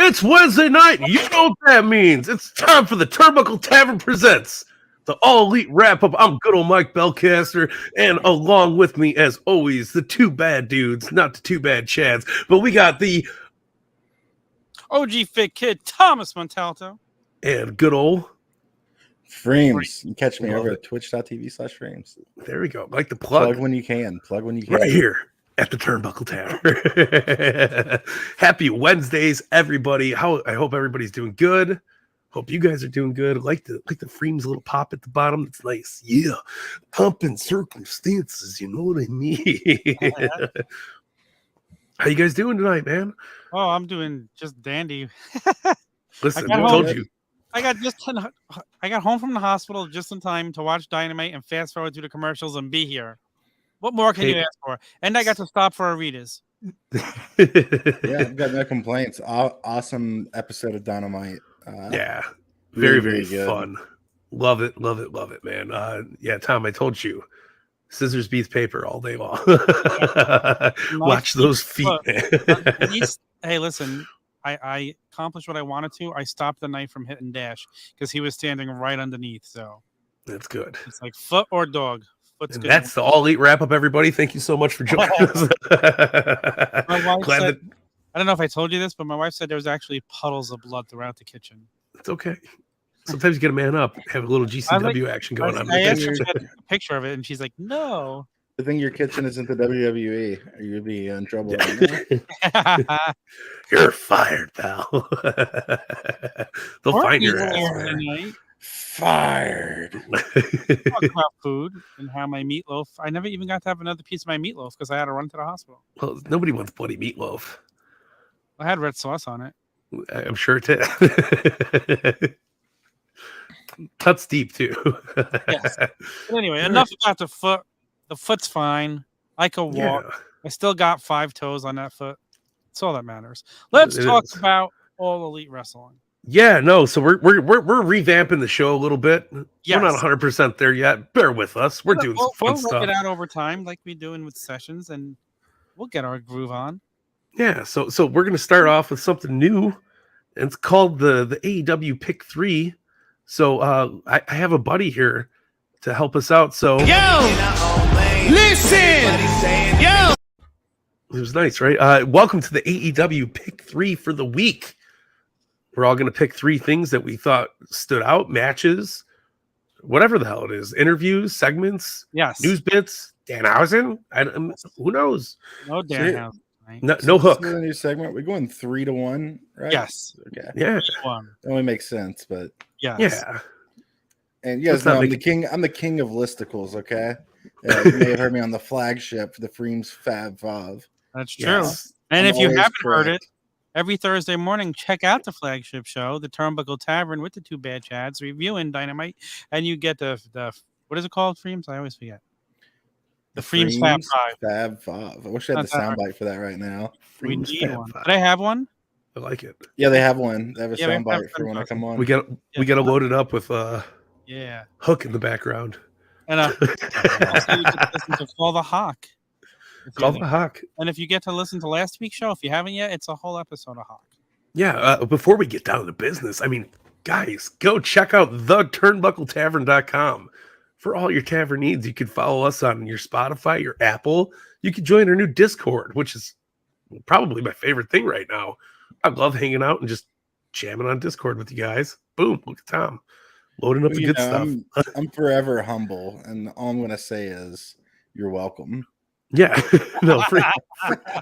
It's Wednesday night. You know what that means. It's time for the Turnbuckle Tavern presents the All Elite Wrap-Up. I'm good old Mike BELCASTER, and along with me, as always, the two bad dudes, not the two bad Chads, but we got the OG Fit Kid, Thomas Montalto. And good old Freemz. You catch me over at twitch.tv/Freemz. There we go. Like the plug when you can. Plug when you can. Right here at the Turnbuckle Tavern. Happy Wednesdays, everybody. I hope everybody's doing good. Hope you guys are doing good. Like the Freemz little pop at the bottom. It's nice. Yeah. Pumping circumstances. You know what I mean? How you guys doing tonight, man? Oh, I'm doing just dandy. Listen, I told you. I got home from the hospital just in time to watch Dynamite and fast forward through the commercials and be here. What more can you ask for? And I got to stop for Aritas. Yeah, I've got no complaints. Awesome episode of Dynamite. Yeah, very, very good. Fun. Love it, man. Yeah, Tom, I told you. Scissors beats paper all day long. Watch those feet, man. Hey, listen, I accomplished what I wanted to. I stopped the knife from hitting Dash because he was standing right underneath. So that's good. It's like foot or dog. Foot's and good. That's the All Elite Wrap-Up, everybody. Thank you so much for joining us. My wife said, I don't know if I told you this, but my wife said there was actually puddles of blood throughout the kitchen. It's okay. Sometimes you get a man up, have a little GCW action going on. I asked her to get a picture of it, and she's like, no. The thing your kitchen isn't the WWE, or you'd be in trouble. You're fired, pal. They'll find your ass. Tonight. Fired. Talk about food and how my meatloaf. I never even got to have another piece of my meatloaf because I had to run to the hospital. Well, nobody wants bloody meatloaf. I had red sauce on it. I'm sure it did. Cuts deep too. Yes. But anyway, enough about the foot. The foot's fine. I can walk. Yeah. I still got 5 toes on that foot. That's all that matters. Let's talk about All Elite Wrestling. Yeah, no. So we're revamping the show a little bit. Yes. We're not 100% there yet. Bear with us. We're doing some fun stuff. We'll work it out over time, like we're doing with sessions, and we'll get our groove on. Yeah. So we're gonna start off with something new. It's called the AEW Pick 3. So I have a buddy here to help us out. So listen, yo. It was nice, right? Welcome to the AEW Pick 3 for the week. We're all going to pick 3 things that we thought stood out, matches, whatever the hell it is, interviews, segments, news bits, Danhausen. Who knows? No Danhausen. Right? No hook. This is a new segment. We're going 3-1, right? Yes. Okay. Yeah. That only makes sense, but yes. Yeah. And you guys know I'm the king of listicles, okay? You may have heard me on the flagship, the Freemz Fab Vav. That's true. Yes. And if you haven't heard it, every Thursday morning, check out the flagship show, the Turnbuckle Tavern with the two bad Chads, reviewing Dynamite, and you get the what is it called, Freemz? I always forget. The Freemz Fab Vav. I wish I had the soundbite for that right now. We need one. Do they have one? I like it. Yeah, they have one. They have a soundbite for when I come on. We got to load it up with hook in the background. And also you can listen to Call the Hawk. Call the Hawk. And if you get to listen to last week's show, if you haven't yet, it's a whole episode of Hawk. Yeah. Before we get down to business, I mean, guys, go check out theturnbuckletavern.com for all your tavern needs. You can follow us on your Spotify, your Apple. You can join our new Discord, which is probably my favorite thing right now. I love hanging out and just jamming on Discord with you guys. Boom. Look at Tom loading up the good stuff. I'm forever humble, and all I'm going to say is you're welcome. Yeah. No,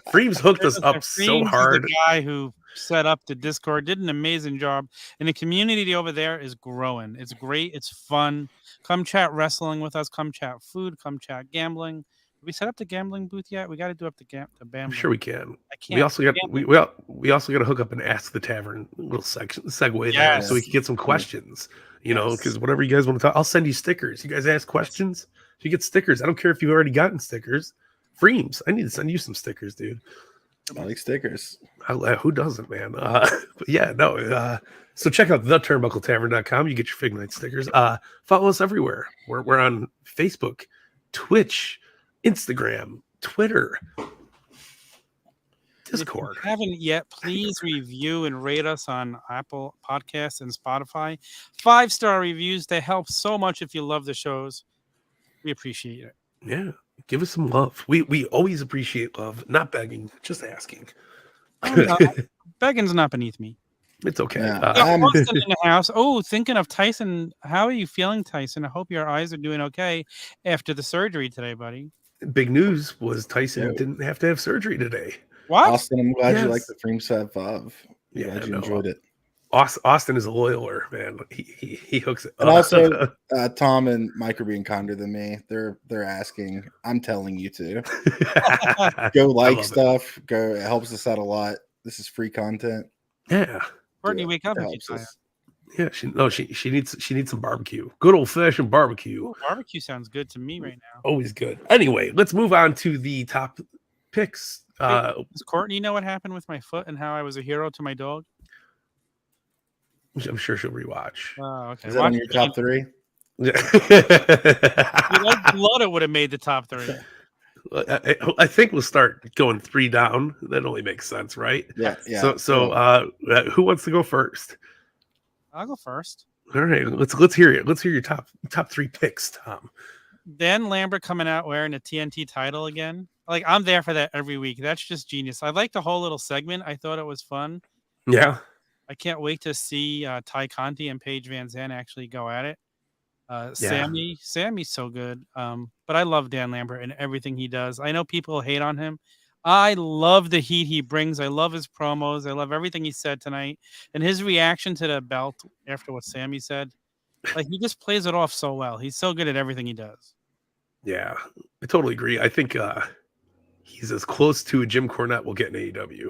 Freemz hooked us up so hard. The guy who set up the Discord did an amazing job, and the community over there is growing. It's great. It's fun. Come chat wrestling with us. Come chat food. Come chat gambling. Did we set up the gambling booth yet? We got to do up the gambling. I'm sure we can. I can't. We also got we also got to hook up and ask the tavern little segue there so we can get some questions. You know, because whatever you guys want to talk, I'll send you stickers. You guys ask questions, you get stickers. I don't care if you've already gotten stickers. Freemz, I need to send you some stickers, dude. I like stickers. Who doesn't, man? But yeah, no. So check out theturnbuckletavern.com. You get your Fig Night stickers. Follow us everywhere. We're on Facebook, Twitch, Instagram, Twitter, Discord. If you haven't yet, please review and rate us on Apple Podcasts and Spotify. 5-star reviews. They help so much if you love the shows. We appreciate it. Yeah. Give us some love. We always appreciate love. Not begging, just asking. Oh, no, begging's not beneath me. It's okay. Yeah. Austin in the house. Oh, thinking of Tyson. How are you feeling, Tyson? I hope your eyes are doing okay after the surgery today, buddy. Big news was Tyson didn't have to have surgery today. What? Austin, I'm glad you liked the Freemz Fab 5. Yeah, glad you enjoyed it. Austin is a loyaler, man. He hooks it. And also, Tom and Mike are being kinder than me. They're asking. I'm telling you to go like stuff. Go. It helps us out a lot. This is free content. Yeah. Courtney, wake up. Yeah, she needs some barbecue. Good old fashioned barbecue. Ooh, barbecue sounds good to me right now. Always good. Anyway, let's move on to the top picks. Does Courtney know what happened with my foot and how I was a hero to my dog? I'm sure she'll rewatch. Oh, okay. Is that on your top 3? Yeah. Like blood, it would have made the top 3. I think we'll start going 3 down. That only makes sense, right? Yeah. So who wants to go first? I'll go first. All right, let's hear it. Let's hear your top 3 picks, Tom. Dan Lambert coming out wearing a TNT title again. Like, I'm there for that every week. That's just genius. I like the whole little segment. I thought it was fun. Yeah. I can't wait to see Ty Conti and Paige Van Zandt actually go at it. Sammy's so good. But I love Dan Lambert and everything he does. I know people hate on him. I love the heat he brings. I love his promos. I love everything he said tonight. And his reaction to the belt after what Sammy said. Like, he just plays it off so well. He's so good at everything he does. Yeah, I totally agree. I think he's as close to a Jim Cornette we'll get in AEW,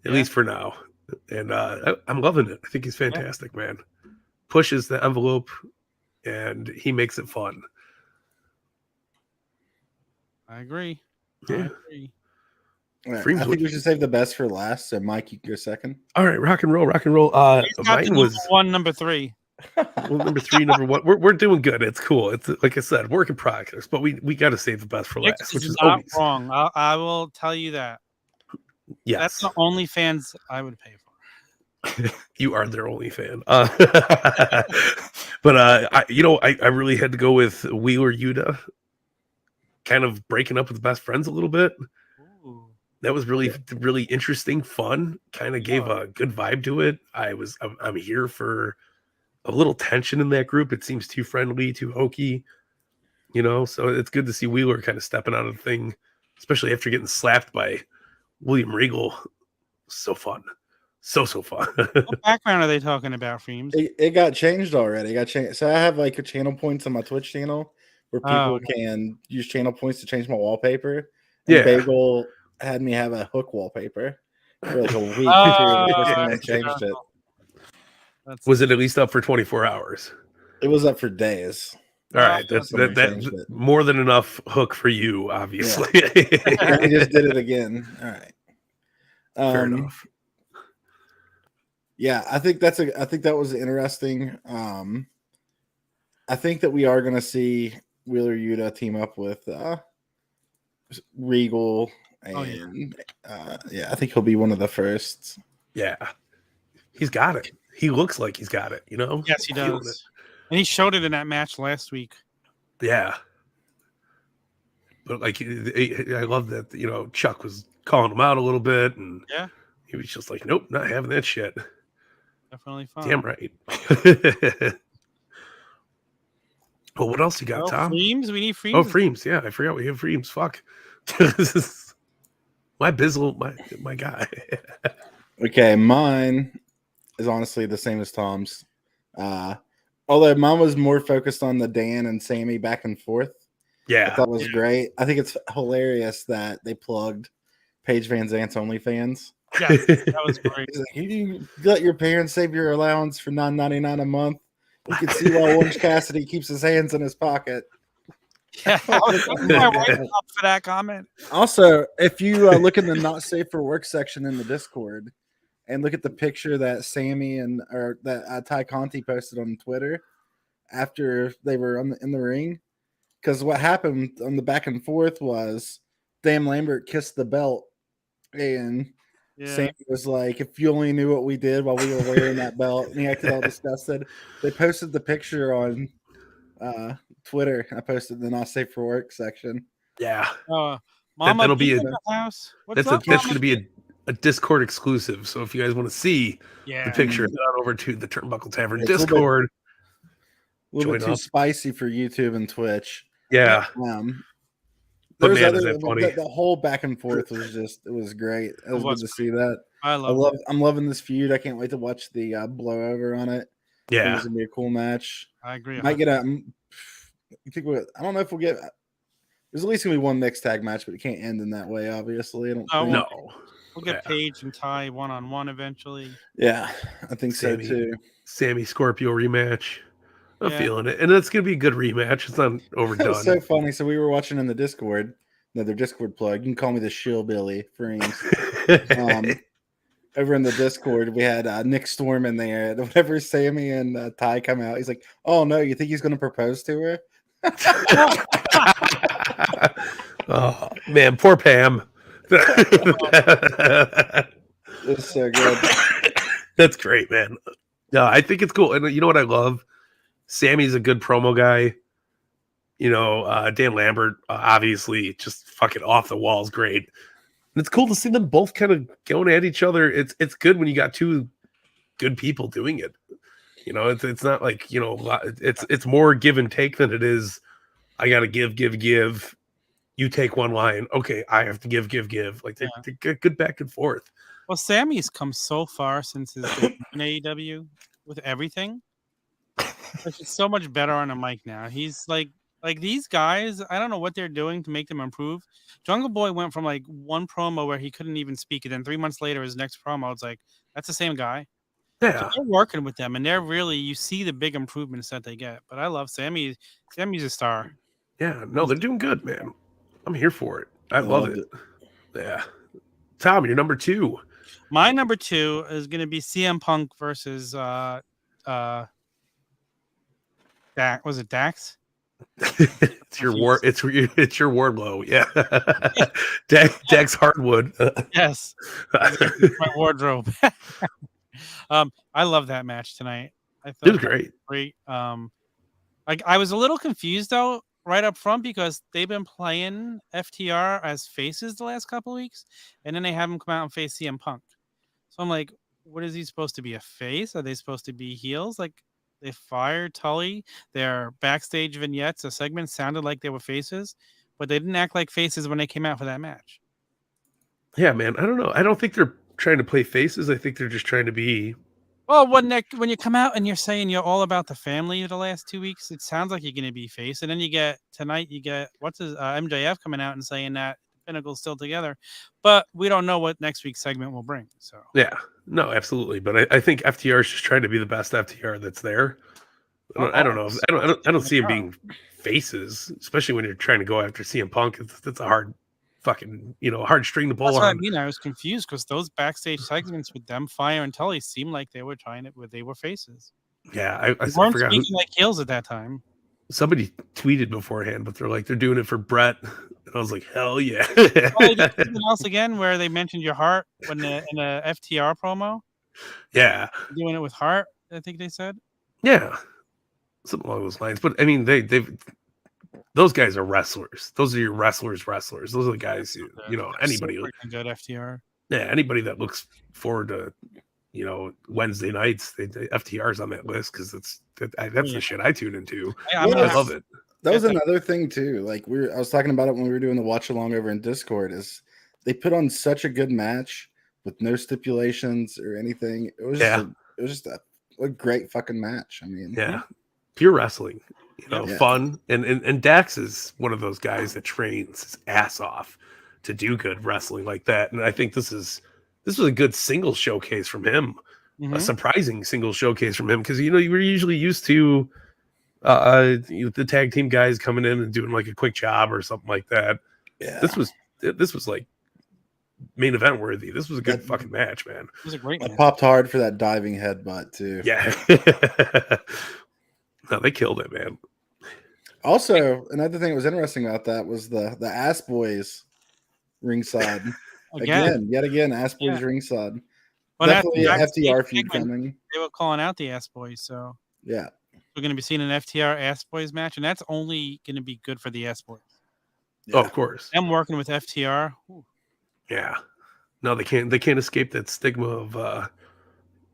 at least for now. And I'm loving it. I think he's fantastic, man. Pushes the envelope, and he makes it fun. I agree. Yeah. I think we should save the best for last. So, Mike, you can go second. All right, rock and roll. Mine was number 3. Well, number 3, number 1. We're doing good. It's cool. It's like I said, work in progress, but we got to save the best for last, which is not always wrong. I will tell you that. Yes, that's the only fans I would pay for. You are their only fan. But I really had to go with Wheeler Yuta, kind of breaking up with best friends a little bit. Ooh. That was really interesting, fun. Kind of gave a good vibe to it. I'm here for a little tension in that group. It seems too friendly, too hokey, so it's good to see Wheeler kind of stepping out of the thing, especially after getting slapped by William Regal. So fun. So fun. What background are they talking about, Freemz? It got changed already. It got changed. So I have like a channel points on my Twitch channel where people can use channel points to change my wallpaper. And Bagel had me have a Hook wallpaper for like a week. I changed it. Was it at least up for 24 hours? It was up for days. All right, that's more than enough Hook for you, obviously. Yeah. He just did it again. All right. Fair enough. Yeah, I think that was interesting. I think that we are going to see Wheeler Yuta team up with Regal, and I think he'll be one of the first. Yeah, he's got it. He looks like he's got it, Yes, he does. And he showed it in that match last week. Yeah. But I love that, Chuck was calling him out a little bit, and he was just like, nope, not having that shit. Definitely fun. Damn right. Well, what else you got, Tom? Freemz? We need Freemz. Oh, Freemz. Yeah, I forgot we have Freemz. Fuck. This is my Bizzle, my guy. Okay, mine is honestly the same as Tom's. Although mine was more focused on the Dan and Sammy back and forth. Yeah. I thought it was great. I think it's hilarious that they plugged Paige Van Zandt's OnlyFans. Yeah, that was great. Like, you let your parents save your allowance for $9.99 a month. You can see why Orange Cassidy keeps his hands in his pocket. Yeah, I was up for that comment. Also, if you look in the not safe for work section in the Discord and look at the picture that Sammy that Ty Conti posted on Twitter after they were in the ring, because what happened on the back and forth was Dan Lambert kissed the belt and Sam was like, if you only knew what we did while we were wearing that belt, and he acted all disgusted. They posted the picture on Twitter. I posted the Not Safe for Work section. Yeah. Mama, that'll be in the house. What's up, that's going to be a Discord exclusive. So if you guys want to see the picture, head on over to the Turnbuckle Tavern Discord. A little bit too spicy for YouTube and Twitch. Yeah. There's the whole back and forth was it was great. It was good to see that. I'm loving this feud. I can't wait to watch the blowover on it. Yeah. It's gonna be a cool match. I agree. Might get I don't know if we'll get. There's at least gonna be one mixed tag match, but it can't end in that way. Obviously, I don't. No. We'll get Paige and Ty 1-on-1 eventually. Yeah, I think so too. Sammy Scorpio rematch. I'm feeling it, and it's gonna be a good rematch. It's not overdone. It's so funny. So we were watching in the Discord, another Discord plug. You can call me the Shillbilly Freemz. Over in the Discord, we had Nick Storm in there. Whenever Sammy and Ty come out, he's like, "Oh no, you think he's going to propose to her?" Oh man, poor Pam. It's so good. That's great, man. No, I think it's cool, and you know what I love? Sammy's a good promo guy. You know, Dan Lambert, obviously, just fucking off the walls, great. And it's cool to see them both kind of going at each other. It's good when you got two good people doing it. You know, it's not like, you know, it's more give and take than it is. I got to give. You take one line. Okay, I have to give. Like they get good back and forth. Well, Sammy's come so far since his debut in AEW with everything. He's so much better on a mic now. He's like these guys, I don't know what they're doing to make them improve. Jungle Boy went from like one promo where he couldn't even speak, and then 3 months later, his next promo, it's like, that's the same guy. Yeah. So they're working with them, and they're really, you see the big improvements that they get. But I love Sammy. Sammy's a star. Yeah, no, they're doing good, man. I'm here for it. I love it. Yeah. Tom, you're number 2. My number 2 is going to be CM Punk versus was it Dax? It's your Wardlow, yeah. Dax Hardwood. Yes, my wardrobe. I love that match tonight. I thought it was great. Great. I was a little confused though right up front because they've been playing FTR as faces the last couple of weeks, and then they have him come out and face CM Punk. So I'm like, what is he supposed to be, a face? Are they supposed to be heels? Like, they fired Tully. Their backstage vignettes, a segment sounded like they were faces, but they didn't act like faces when they came out for that match. Yeah, man. I don't know. I don't think they're trying to play faces. I think they're just trying to be. Well, when you come out and you're saying you're all about the family the last 2 weeks, it sounds like you're going to be face. And then you get MJF coming out and saying that Pinnacle's still together, but we don't know what next week's segment will bring. So yeah, no, absolutely. But I think FTR is just trying to be the best FTR that's there. I don't know. I don't see it being faces, especially when you're trying to go after CM Punk. It's a hard fucking, hard string to pull. That's what I mean. I was confused because those backstage segments with them, Fire and Tully, seemed like they were they were faces. Yeah, I weren't forgot speaking like heels at that time. Somebody tweeted beforehand, but they're doing it for Brett, and I was like, hell yeah. Something else again where they mentioned your heart in the FTR promo. Yeah, doing it with heart. I think they said. Yeah, something along those lines. But I mean, those guys are wrestlers. Those are your wrestlers. Those are the guys. Anybody good FTR. Yeah, anybody that looks forward to Wednesday nights, FTR's on that list because that's the shit I tune into. I love it. That was another thing too. Like I was talking about it when we were doing the watch along over in Discord. Is they put on such a good match with no stipulations or anything. It was just a great fucking match. I mean, pure wrestling. Fun, and Dax is one of those guys that trains his ass off to do good wrestling like that. And I think this was a good single showcase from him, a surprising single showcase from him because you were usually used to the tag team guys coming in and doing like a quick job or something like that. Yeah, this was like main event worthy. This was a good fucking match, man. It was a great match. I popped hard for that diving headbutt too. Yeah, no, they killed it, man. Also, another thing that was interesting about that was the Ass Boys ringside. Yet again, Ass Boys ringside. Well, Definitely an FTR feud coming. They were calling out the Ass Boys, so yeah, we're going to be seeing an FTR Ass Boys match, and that's only going to be good for the Ass Boys. Yeah. Oh, of course. I'm working with FTR. Ooh. Yeah. No, they can't escape that stigma of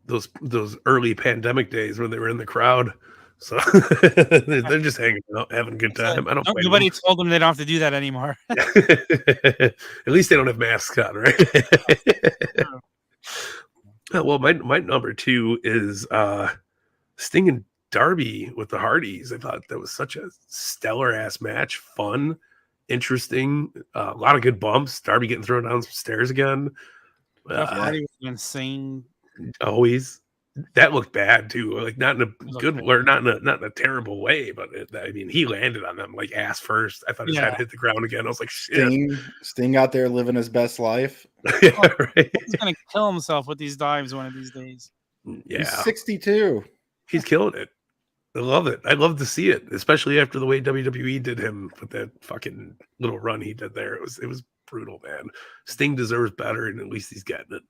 those early pandemic days when they were in the crowd. So they're just hanging out, having a good time. I don't. Nobody told them they don't have to do that anymore. At least they don't have masks on, right? Well, my number 2 is Sting and Darby with the Hardys. I thought that was such a stellar ass match, fun, interesting, a lot of good bumps. Darby getting thrown down some stairs again. Hardy was insane. Always. That looked bad too, like not in a good or not in a terrible way, but he landed on them like ass first. I thought his head hit the ground again. I was like, shit. Sting out there living his best life. Yeah, right. He's gonna kill himself with these dives one of these days. Yeah, he's 62. He's killing it. I love it. I love to see it, especially after the way WWE did him with that fucking little run he did there. It was brutal, man. Sting deserves better, and at least he's getting it.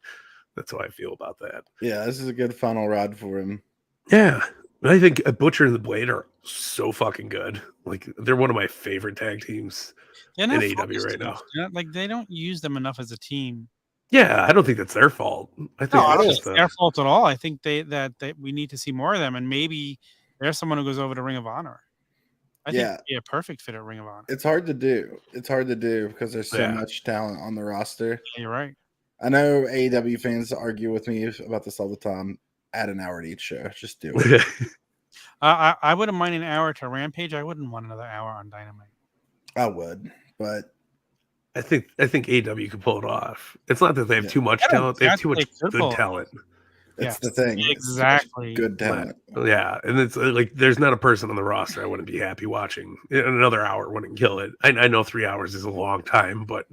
That's how I feel about that. Yeah, this is a good final ride for him. Yeah. I think Butcher and the Blade are so fucking good. Like, they're one of my favorite tag teams in AEW right now. Like, they don't use them enough as a team. Yeah, I don't think that's their fault. I think I don't think it's their fault at all. I think that we need to see more of them, and maybe there's someone who goes over to Ring of Honor. I think it'd be a perfect fit at Ring of Honor. It's hard to do. Because there's so much talent on the roster. Yeah, you're right. I know AEW fans argue with me about this all the time. Add an hour to each show. Just do it. I wouldn't mind an hour to Rampage. I wouldn't want another hour on Dynamite. I would, but I think AEW could pull it off. It's not that they have too much talent; they have too much good talent. That's the thing. Exactly. Good talent. Yeah, and it's like there's not a person on the roster I wouldn't be happy watching. Another hour wouldn't kill it. I know 3 hours is a long time, but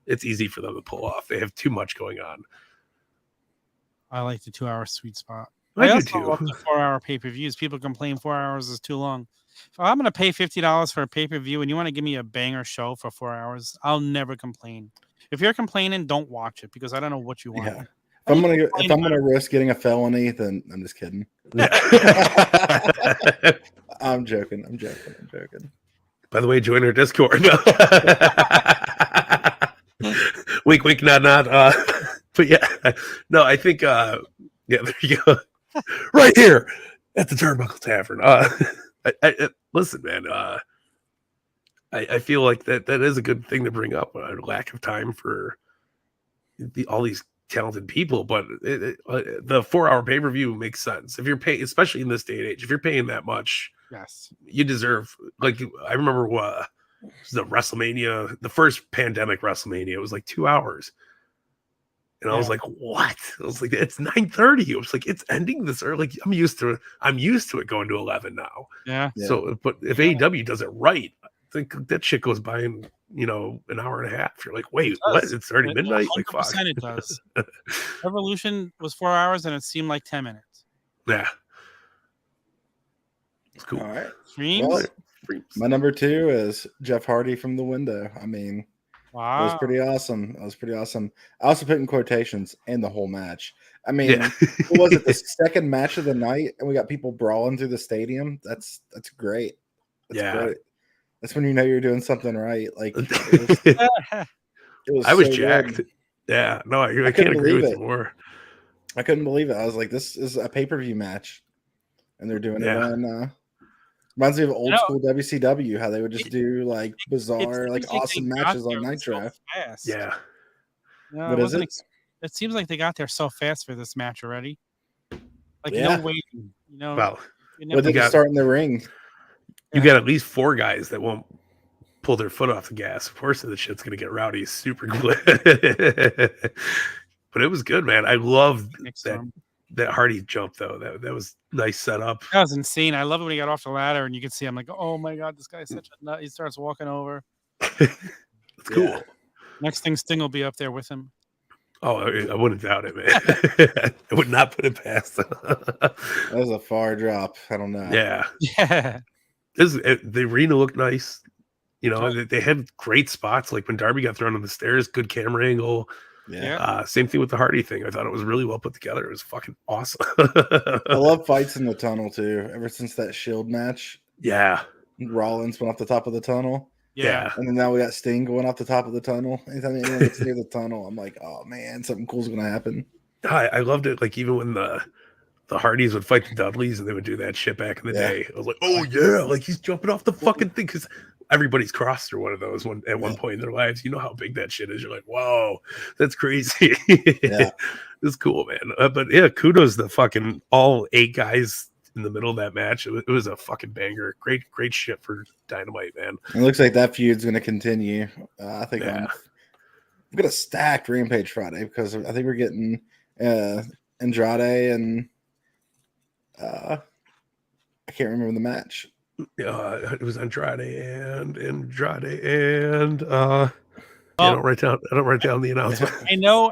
it's easy for them to pull off. They have too much going on. I like the 2 hour sweet spot. I also do too. love the 4 hour pay-per-views. People complain 4 hours is too long. If I'm going to pay $50 for a pay-per-view and you want to give me a banger show for 4 hours, I'll never complain. If you're complaining, don't watch it because I don't know what you want. Yeah. If I'm gonna risk getting a felony, then I'm just kidding. I'm joking. By the way, join our Discord. Wink, wink, nod, nod. But yeah, no, I think, there you go. Right here at the Turnbuckle Tavern. Listen, man, I feel like that is a good thing to bring up. A lack of time for all these talented people, but the 4 hour pay-per-view makes sense. If you're paying, especially in this day and age, if you're paying that much, yes, you deserve. Like, I remember the WrestleMania, the first pandemic WrestleMania, it was like 2 hours. And I was like, what? I was like, it's 9:30. It was like, it's ending this early. Like, I'm used to it going to 11 now. Yeah. So, but if AEW does it right, I think that shit goes by in, an hour and a half. You're like, wait, what? It's already midnight? Like, fuck. It does. Revolution was 4 hours and it seemed like 10 minutes. Yeah. It's cool. All right. Freemz? Well, my number 2 is Jeff Hardy from the window. I mean, wow. It was pretty awesome. I also put in quotations and the whole match. I mean, what was it, the second match of the night, and we got people brawling through the stadium? That's great. That's great. That's when you know you're doing something right. Like, it was I was so jacked. Good. Yeah, no, I can't agree with you more. I couldn't believe it. I was like, this is a pay-per-view match, and they're doing it on. Reminds me of old school WCW, how they would just do like bizarre, like awesome matches on Nitro. So yeah. No, what is it? It seems like they got there so fast for this match already. Like no waiting. Well, what did you start in the ring? You got at least 4 guys that won't pull their foot off the gas. Of course, the shit's gonna get rowdy super quick. But it was good, man. I loved that Hardy jump though. That was nice setup. That was insane. I love it when he got off the ladder and you could see him like, oh my god, this guy's such a nut. He starts walking over. It's cool. Yeah. Next thing, Sting will be up there with him. Oh, I wouldn't doubt it, man. I would not put it past them. That was a far drop. I don't know. Yeah. The arena looked nice. They had great spots. Like when Darby got thrown on the stairs, good camera angle. Yeah. Same thing with the Hardy thing. I thought it was really well put together. It was fucking awesome. I love fights in the tunnel too. Ever since that Shield match, Yeah. Rollins went off the top of the tunnel. Yeah. And then now we got Sting going off the top of the tunnel. Anytime anyone gets near the tunnel, I'm like, oh man, something cool's gonna happen. I loved it. Like even when the Hardys would fight the Dudleys and they would do that shit back in the day. I was like, oh yeah, like he's jumping off the fucking thing because everybody's crossed through one of those at one point in their lives. You know how big that shit is. You're like, whoa, that's crazy. It's cool, man. But yeah, kudos to fucking all 8 guys in the middle of that match. It was a fucking banger. Great shit for Dynamite, man. It looks like that feud's going to continue. I think we've got a stacked Rampage Friday because I think we're getting Andrade and I can't remember the match. It was Andrade and I don't write down the announcement.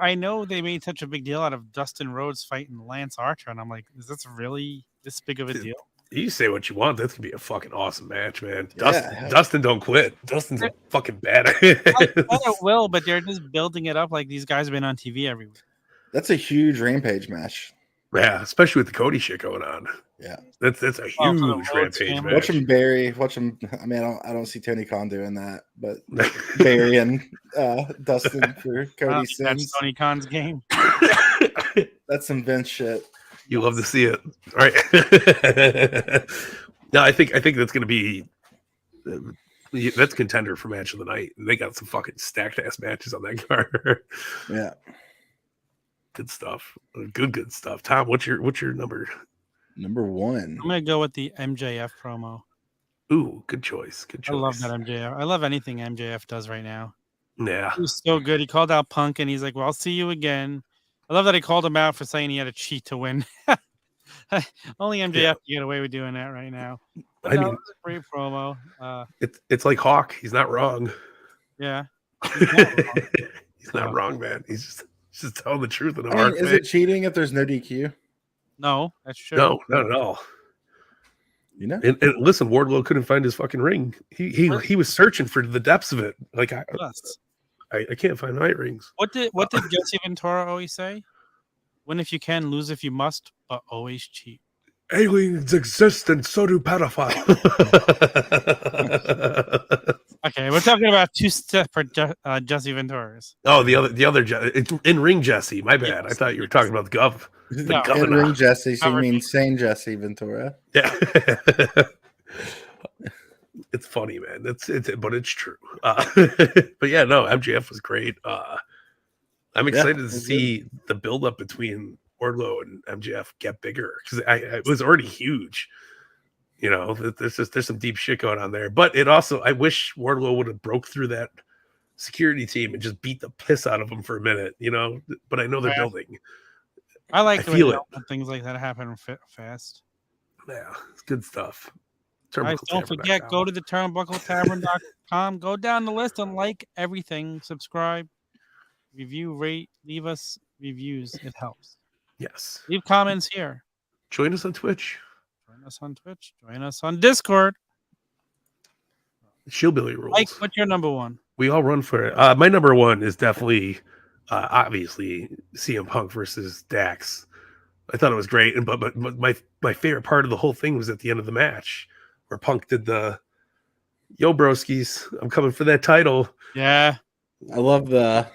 I know they made such a big deal out of Dustin Rhodes fighting Lance Archer, and I'm like, is this really this big of a deal? You say what you want. That's gonna be a fucking awesome match, man. Dustin don't quit. Dustin's a fucking badass. It will, but they're just building it up like these guys have been on TV every week. That's a huge Rampage match. Yeah, especially with the Cody shit going on. Yeah, that's a huge Rampage match. Watch him Barry. Watch him. I mean, I don't see Tony Khan doing that, but Barry and Dustin for Cody Sims. That's Tony Khan's game. That's some Vince shit. You love to see it, right? No, I think that's going to be that's contender for match of the night. They got some fucking stacked ass matches on that card. Yeah, good stuff. Good stuff. Tom, what's your number? Number 1. I'm gonna go with the MJF promo. Ooh, good choice. I love that MJF. I love anything MJF does right now. Yeah, he's so good. He called out Punk, and he's like, "Well, I'll see you again." I love that he called him out for saying he had to cheat to win. Only MJF can get away with doing that right now. But that was a great promo. It's like Hawk. He's not wrong. Yeah, he's not wrong, man. He's just telling the truth in a hard way. Is it cheating if there's no DQ? No, that's true. No, not at all. You know, and listen, Wardlow couldn't find his fucking ring. He was searching for the depths of it. Like I can't find my rings. What did Jesse Ventura always say? Win if you can, lose if you must, but always cheat. Aliens exist and so do pedophiles. Okay, we're talking about two-step for Jesse Ventura's. Oh, the other in ring Jesse. My bad. Yes. I thought you were talking about the Gov. In ring Jesse. So you mean sane Jesse Ventura? Yeah. It's funny, man. But it's true. But yeah, no, MJF was great. I'm excited to see the buildup between Wardlow and MJF get bigger because it was already huge. You know, there's some deep shit going on there. But it also, I wish Wardlow would have broke through that security team and just beat the piss out of them for a minute. You know, but I know they're building. I like the way things like that happen fast. Yeah, it's good stuff. Guys, don't forget, go to the TurnbuckleTavern.com. Go down the list and like everything. Subscribe, review, rate, leave us reviews. It helps. Yes. Leave comments here. Join us on Twitch. Join us on Twitch. Join us on Discord. Shillbilly rules. Mike, what's your number 1? We all run for it. My number 1 is definitely, obviously, CM Punk versus Dax. I thought it was great, but my favorite part of the whole thing was at the end of the match, where Punk did the "Yo broskies, I'm coming for that title." Yeah, I love the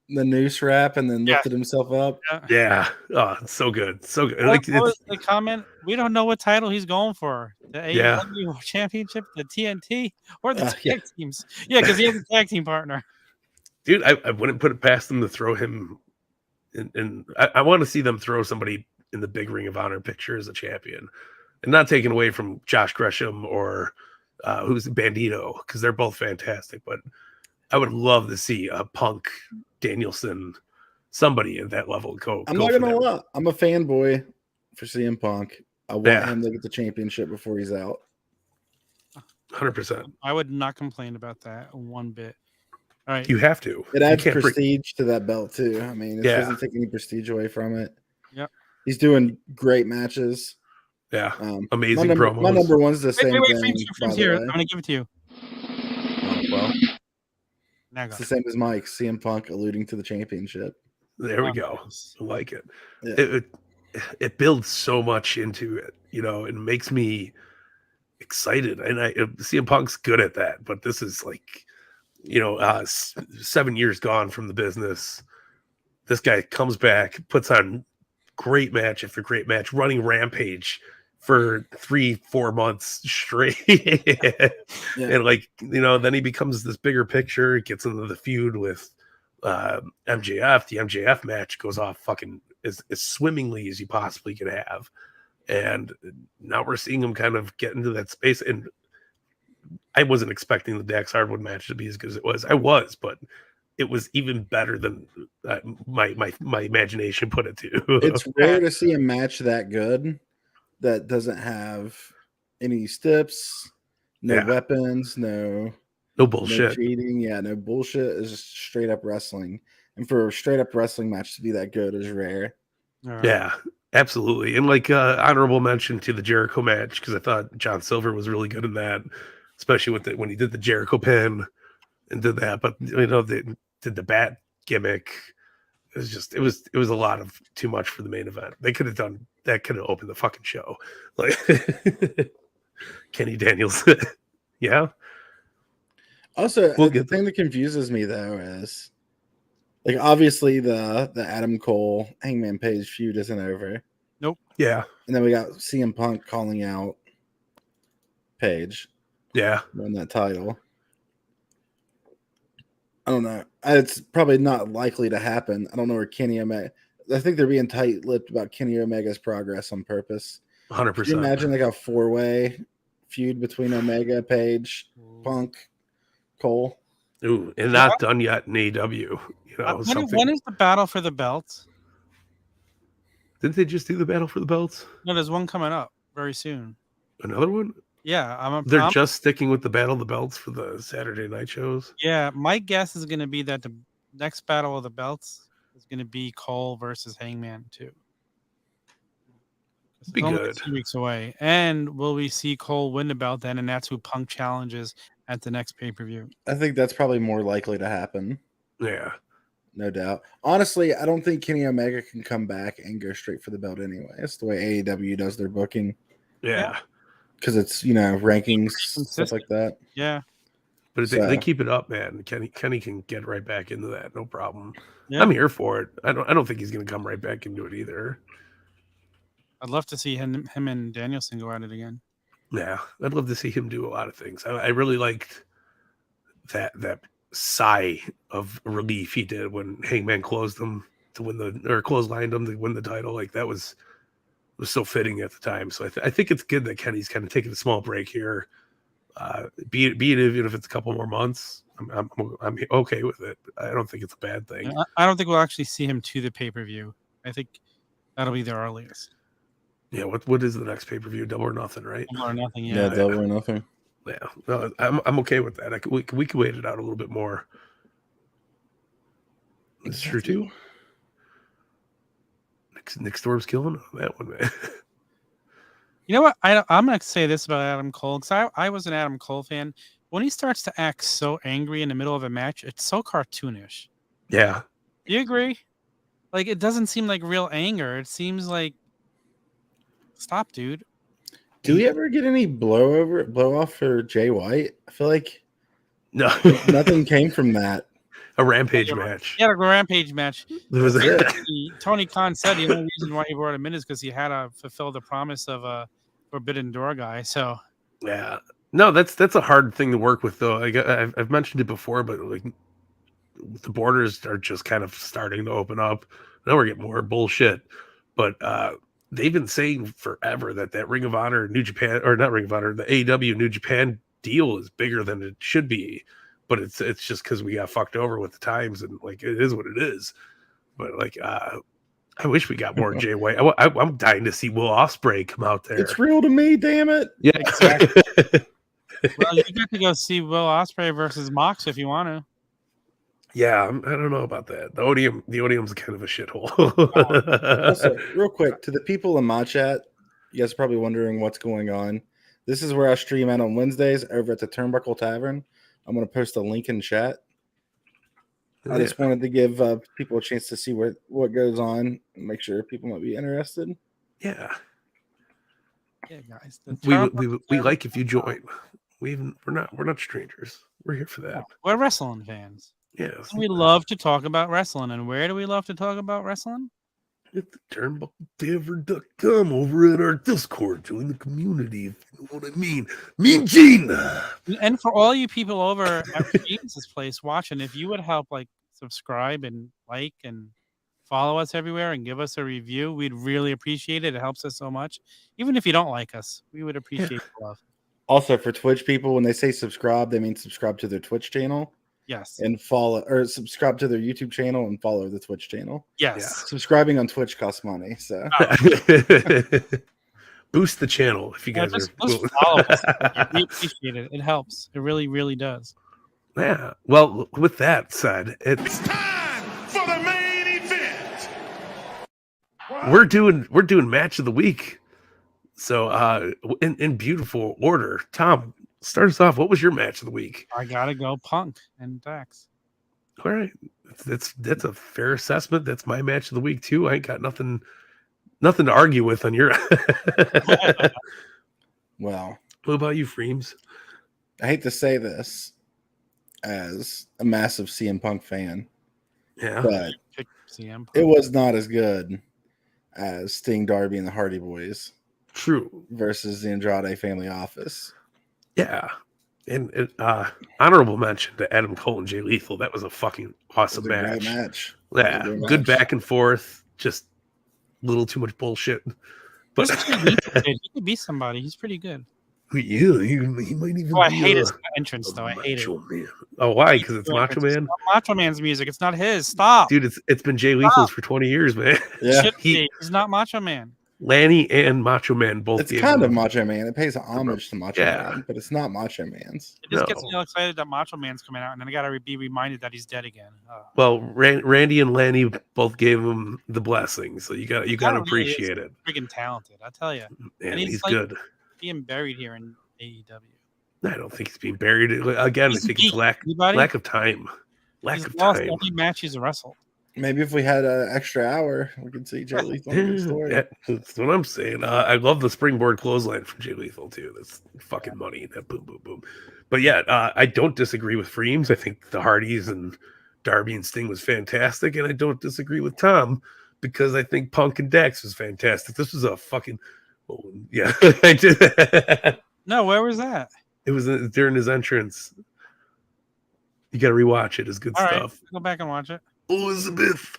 noose wrap and then lifted himself up. Yeah, oh, it's so good, so good. What was the comment? We don't know what title he's going for: the AEW Championship, the TNT, or the tag teams. Yeah, because he has a tag team partner. Dude, I wouldn't put it past them to throw him. And I want to see them throw somebody in the big Ring of Honor picture as a champion, and not taken away from Josh Gresham or who's Bandito, because they're both fantastic. But I would love to see a Punk, Danielson, somebody at that level go. I'm not gonna lie, I'm a fanboy for CM Punk. I want him to get the championship before he's out. 100%. I would not complain about that one bit. All right. You have to. It adds prestige to that belt too. I mean, it doesn't take any prestige away from it. Yep. He's doing great matches. Yeah. Amazing promos. My number 1's the same thing. Freemz here. I'm gonna give it to you. Well, Mega. It's the same as Mike. CM Punk alluding to the championship. There we Oh, go. nice. I like it. Yeah. It builds so much into it, and makes me excited. And CM Punk's good at that, but this is like, 7 years gone from the business. This guy comes back, puts on great match after great match, running Rampage for 3-4 months straight. And then he becomes this bigger picture, gets into the feud with MJF. The MJF match goes off fucking as swimmingly as you possibly could have. And now we're seeing him kind of get into that space. And I wasn't expecting the Dax Hardwood match to be as good as it was. I was, but it was even better than my imagination put it to. It's rare to see a match that good that doesn't have any steps, no weapons, no bullshit, no cheating. Yeah, no bullshit. It's just straight up wrestling. And for a straight up wrestling match to be that good is rare. Yeah, absolutely. And honorable mention to the Jericho match, because I thought John Silver was really good in that, especially when he did the Jericho pin and did that. But they did the bat gimmick. It was a lot of too much for the main event. They could have done that. Could have opened the fucking show. Like Kenny Daniels. Yeah. Also, the thing that confuses me though is, obviously the Adam Cole Hangman Page feud isn't over. Nope. Yeah. And then we got CM Punk calling out Page. Yeah. Won that title. I don't know. It's probably not likely to happen. I don't know where Kenny Omega. I think they're being tight-lipped about Kenny Omega's progress on purpose. 100%. Can you imagine a 4-way feud between Omega, Page, Punk, Cole? Ooh, and not done yet in AEW. When is the battle for the belts? Didn't they just do the battle for the belts? No, there's one coming up very soon. Another one? Yeah, they're just sticking with the battle of the belts for the Saturday night shows. Yeah, my guess is going to be that the next battle of the belts is going to be Cole versus Hangman too. Be good. 2 weeks away, and will we see Cole win the belt then? And that's who Punk challenges at the next pay-per-view. I think that's probably more likely to happen. Yeah, no doubt. Honestly, I don't think Kenny Omega can come back and go straight for the belt anyway. It's the way AEW does their booking. Yeah. Because it's, rankings, stuff like that. Yeah. But if they keep it up, man, Kenny can get right back into that. No problem. Yeah. I'm here for it. I don't think he's going to come right back into it either. I'd love to see him and Danielson go at it again. Yeah. I'd love to see him do a lot of things. I really liked that sigh of relief he did when Hangman closed him to win clotheslined him to win the title. Like that was so fitting at the time. So I think it's good that Kenny's kind of taking a small break here. Be it even if it's a couple more months, I'm okay with it. I don't think it's a bad thing. I don't think we'll actually see him to the pay-per-view. I think that'll be the earliest. Yeah, what is the next pay-per-view? Double or Nothing, right? Double or Nothing, yeah. Yeah, Double or Nothing. Yeah, no, I'm okay with that. We could wait it out a little bit more. It's true too. Nick Storm's killing that one, man. You know what? I'm going to say this about Adam Cole, because I was an Adam Cole fan. When he starts to act so angry in the middle of a match, it's so cartoonish. Yeah. Do you agree? Like, it doesn't seem like real anger. It seems like, stop, dude. Do we ever get any blow off for Jay White? I feel like nothing came from that. A Rampage match. Yeah, a Rampage match. Was Tony Khan said the only reason why he brought him in is because he had to fulfill the promise of a Forbidden Door guy. So yeah, no, that's a hard thing to work with, though. I've mentioned it before, but like the borders are just kind of starting to open up. Now we're getting more bullshit, but they've been saying forever that Ring of Honor, New Japan, or not Ring of Honor, the AEW New Japan deal is bigger than it should be. But it's just because we got fucked over with the times, and like it is what it is. But like, I wish we got more Jay White. I'm dying to see Will Ospreay come out there. It's real to me, damn it. Yeah, exactly. Well, you got to go see Will Ospreay versus Mox if you want to. Yeah, I don't know about that. The Odium's kind of a shithole. Also, real quick, to the people in my chat, you guys are probably wondering what's going on. This is where I stream out on Wednesdays over at the Turnbuckle Tavern. I'm going to post a link in chat. I just wanted to give people a chance to see what goes on and make sure people might be interested. Yeah. Yeah, guys. We like if you join. We're not strangers. We're here for that. Yeah, we're wrestling fans. Yes. We love to talk about wrestling. And where do we love to talk about wrestling? At the Turnbuckle.com over at our Discord. Join the community, if you know what I mean. Me and Gene. And for all you people over at Freemz's place watching, if you would help subscribe and like and follow us everywhere and give us a review, we'd really appreciate it. It helps us so much. Even if you don't like us, we would appreciate the love. Also, for Twitch people, when they say subscribe, they mean subscribe to their Twitch channel. Yes. And follow, or subscribe to their YouTube channel and follow the Twitch channel. Yes. Yeah. Subscribing on Twitch costs money. So boost the channel if you guys just follow us. We appreciate it. It helps. It really, really does. Yeah. Well, with that said, it's time for the main event. We're doing match of the week. So in beautiful order. Tom, start us off. What was your match of the week? I gotta go Punk and Dax. All right. That's a fair assessment. That's my match of the week too. I ain't got nothing to argue with on your Well, what about you, Freemz? I hate to say this as a massive CM Punk fan. Yeah. But CM Punk. It was not as good as Sting, Darby, and the Hardy Boys. True. Versus the Andrade Family Office. Yeah. And honorable mention to Adam Cole and Jay Lethal. That was a fucking awesome match. Great match. Yeah. Good back and forth. Just a little too much bullshit. But he could be somebody. He's pretty good. Yeah, he might even. I hate his entrance though. I hate it. Man. Oh, why? Because it's Macho Man. It's Macho Man's music. It's not his. Stop, dude. It's been Jay Lethal's for 20 years, man. Yeah, he's not Macho Man. Lanny and Macho Man both. It's kind of Macho Man. It pays homage to Macho Man, but it's not Macho Man's. It just gets me all excited that Macho Man's coming out, and then I gotta be reminded that he's dead again. Well, Randy and Lanny both gave him the blessing, so you got to appreciate it. Freaking talented, I tell you. And he's good. Being buried here in AEW. I don't think he's being buried again. I think it's lack of time. Lack of time. Every match he's wrestled. Maybe if we had an extra hour, we could see Jay Lethal. Story. Yeah, that's what I'm saying. I love the springboard clothesline from Jay Lethal too. That's fucking money. That boom, boom, boom. But yeah, I don't disagree with Freemz. I think the Hardys and Darby and Sting was fantastic, and I don't disagree with Tom because I think Punk and Dax was fantastic. This was a fucking yeah. I did. No, where was that? It was during his entrance. You got to rewatch it. It's good stuff. Right, go back and watch it. Elizabeth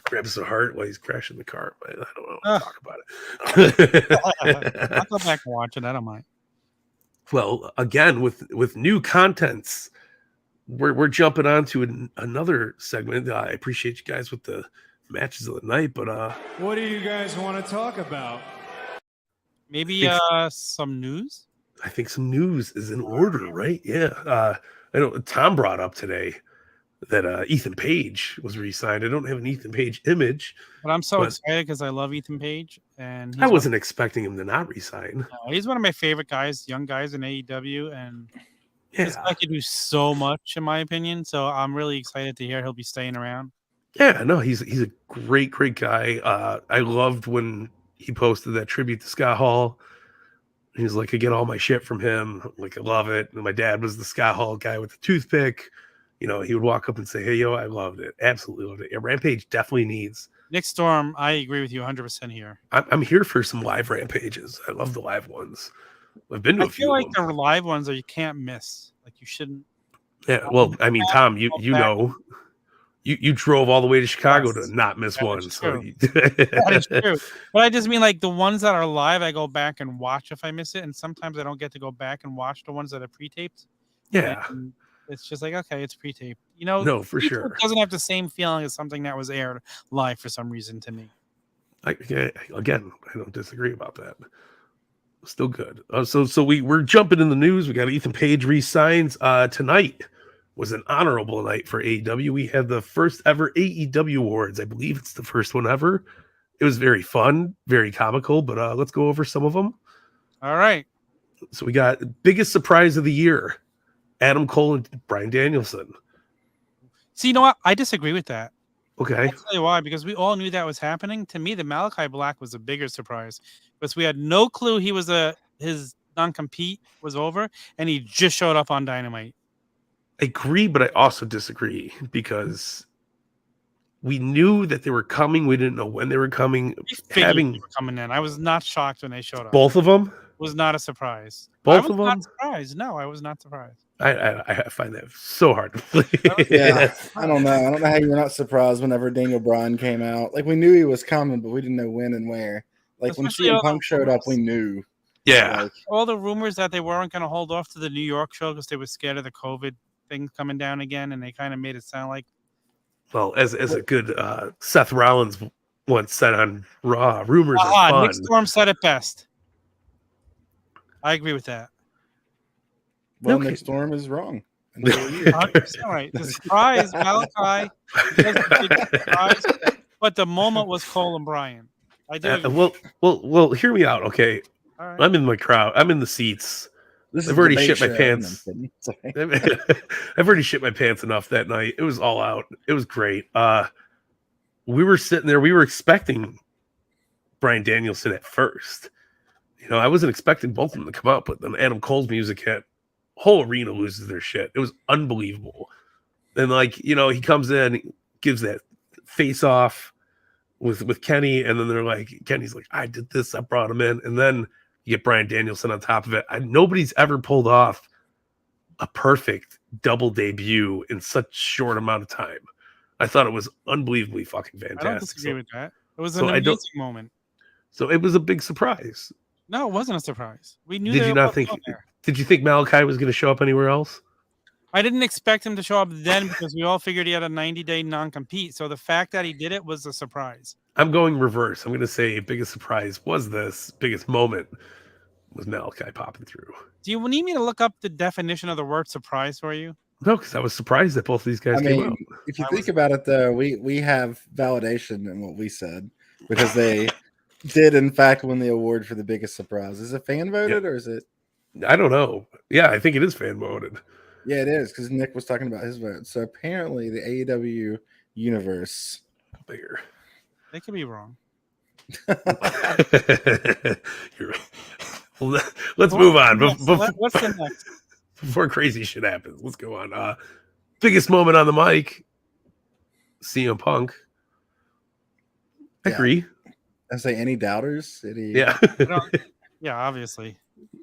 grabs the heart while he's crashing the car. I don't want to talk about it. I'll go back and watch it. I don't mind. Well, again, with new contents, we're jumping on to another segment. I appreciate you guys with the matches of the night, but what do you guys want to talk about? Maybe some news. I think some news is in order, right? Yeah. I know Tom brought up today that Ethan Page was re-signed. I don't have an Ethan Page image, but I'm so excited because I love Ethan Page, and I wasn't expecting him to not re-sign. No, he's one of my favorite guys, young guys in AEW, and this guy can do so much, in my opinion. So I'm really excited to hear he'll be staying around. Yeah, no, he's a great guy. I loved when he posted that tribute to Scott Hall. He's like, I get all my shit from him. Like, I love it. And my dad was the Scott Hall guy with the toothpick. You know, he would walk up and say, hey, yo, I loved it. Absolutely loved it. Yeah, Rampage definitely needs. Nick Storm, I agree with you 100% here. I'm here for some live Rampages. I love the live ones. I've been to a few. I feel like the live ones you can't miss. Like, you shouldn't. Yeah, well, I mean, Tom, you know. You drove all the way to Chicago to not miss one. So that is true. But I just mean like the ones that are live, I go back and watch if I miss it. And sometimes I don't get to go back and watch the ones that are pre-taped. Yeah. And it's just like, okay, it's pre-taped. You know, no, for sure. It doesn't have the same feeling as something that was aired live for some reason to me. Again, I don't disagree about that. Still good. So we're jumping in the news. We got Ethan Page re-signs tonight. Was an honorable night for AEW. We had the first ever AEW awards. I believe it's the first one ever. It was very fun, very comical, but let's go over some of them. All right. So we got biggest surprise of the year, Adam Cole and Bryan Danielson. See, you know what? I disagree with that. Okay. I'll tell you why. Because we all knew that was happening. To me, the Malachi Black was a bigger surprise because we had no clue he was his non-compete was over, and he just showed up on Dynamite. I agree, but I also disagree because we knew that they were coming. We didn't know when they were coming. We figured they were coming in. I was not shocked when they showed up. Both of them? Was not a surprise. Both I was of them? not surprised. No, I was not surprised. I find that so hard to believe. Yeah, I don't know. I don't know how you were not surprised whenever Daniel Bryan came out. Like, we knew he was coming, but we didn't know when and where. Like, Especially when CM Punk showed up, we knew. Yeah. Like, all the rumors that they weren't going to hold off to the New York show because they were scared of the COVID thing coming down again, and they kind of made it sound like. Well, as a good Seth Rollins once said on Raw, rumors are fun. Nick Storm said it best. I agree with that. well, Okay. Nick Storm is wrong. 100% right. The surprise, Malachi, surprise, but the moment was Cole and Bryan. I do. Well, hear me out, okay? All right. I'm in my crowd. I'm in the seats. This I've is already debate shit my show. pants. No, I'm kidding. Sorry. I've already shit my pants enough that night. It was all out. It was great. We were sitting there. We were expecting Bryan Danielson at first. You know, I wasn't expecting both of them to come out, but then Adam Cole's music hit. Whole arena loses their shit. It was unbelievable. And like, you know, he comes in, gives that face off with Kenny, and then they're like, Kenny's like, I did this, I brought him in, and then you get Bryan Danielson on top of it. Nobody's ever pulled off a perfect double debut in such short amount of time. I thought it was unbelievably fucking fantastic. I don't disagree with that. It was so an amazing moment. So it was a big surprise. No, it wasn't a surprise. We knew. Did they you were not both think? going there. Did you think Malachi was going to show up anywhere else? I didn't expect him to show up then because we all figured he had a 90-day non-compete. So the fact that he did it was a surprise. I'm going reverse. I'm going to say biggest surprise was this. Biggest moment was Malachi popping through. Do you need me to look up the definition of the word surprise for you? No, because I was surprised that both of these guys I came mean, out. if you think about it, though, we have validation in what we said because they did, in fact, win the award for the biggest surprise. Is it fan voted or is it? I don't know. Yeah, I think it is fan voted. Yeah, it is because Nick was talking about his vote. So apparently, the AEW universe. Bigger. They could be wrong. You're right. Well, let's move on. What's the next? Before crazy shit happens, let's go on. Biggest moment on the mic, CM Punk. I agree. I say any doubters. Yeah. Yeah, obviously.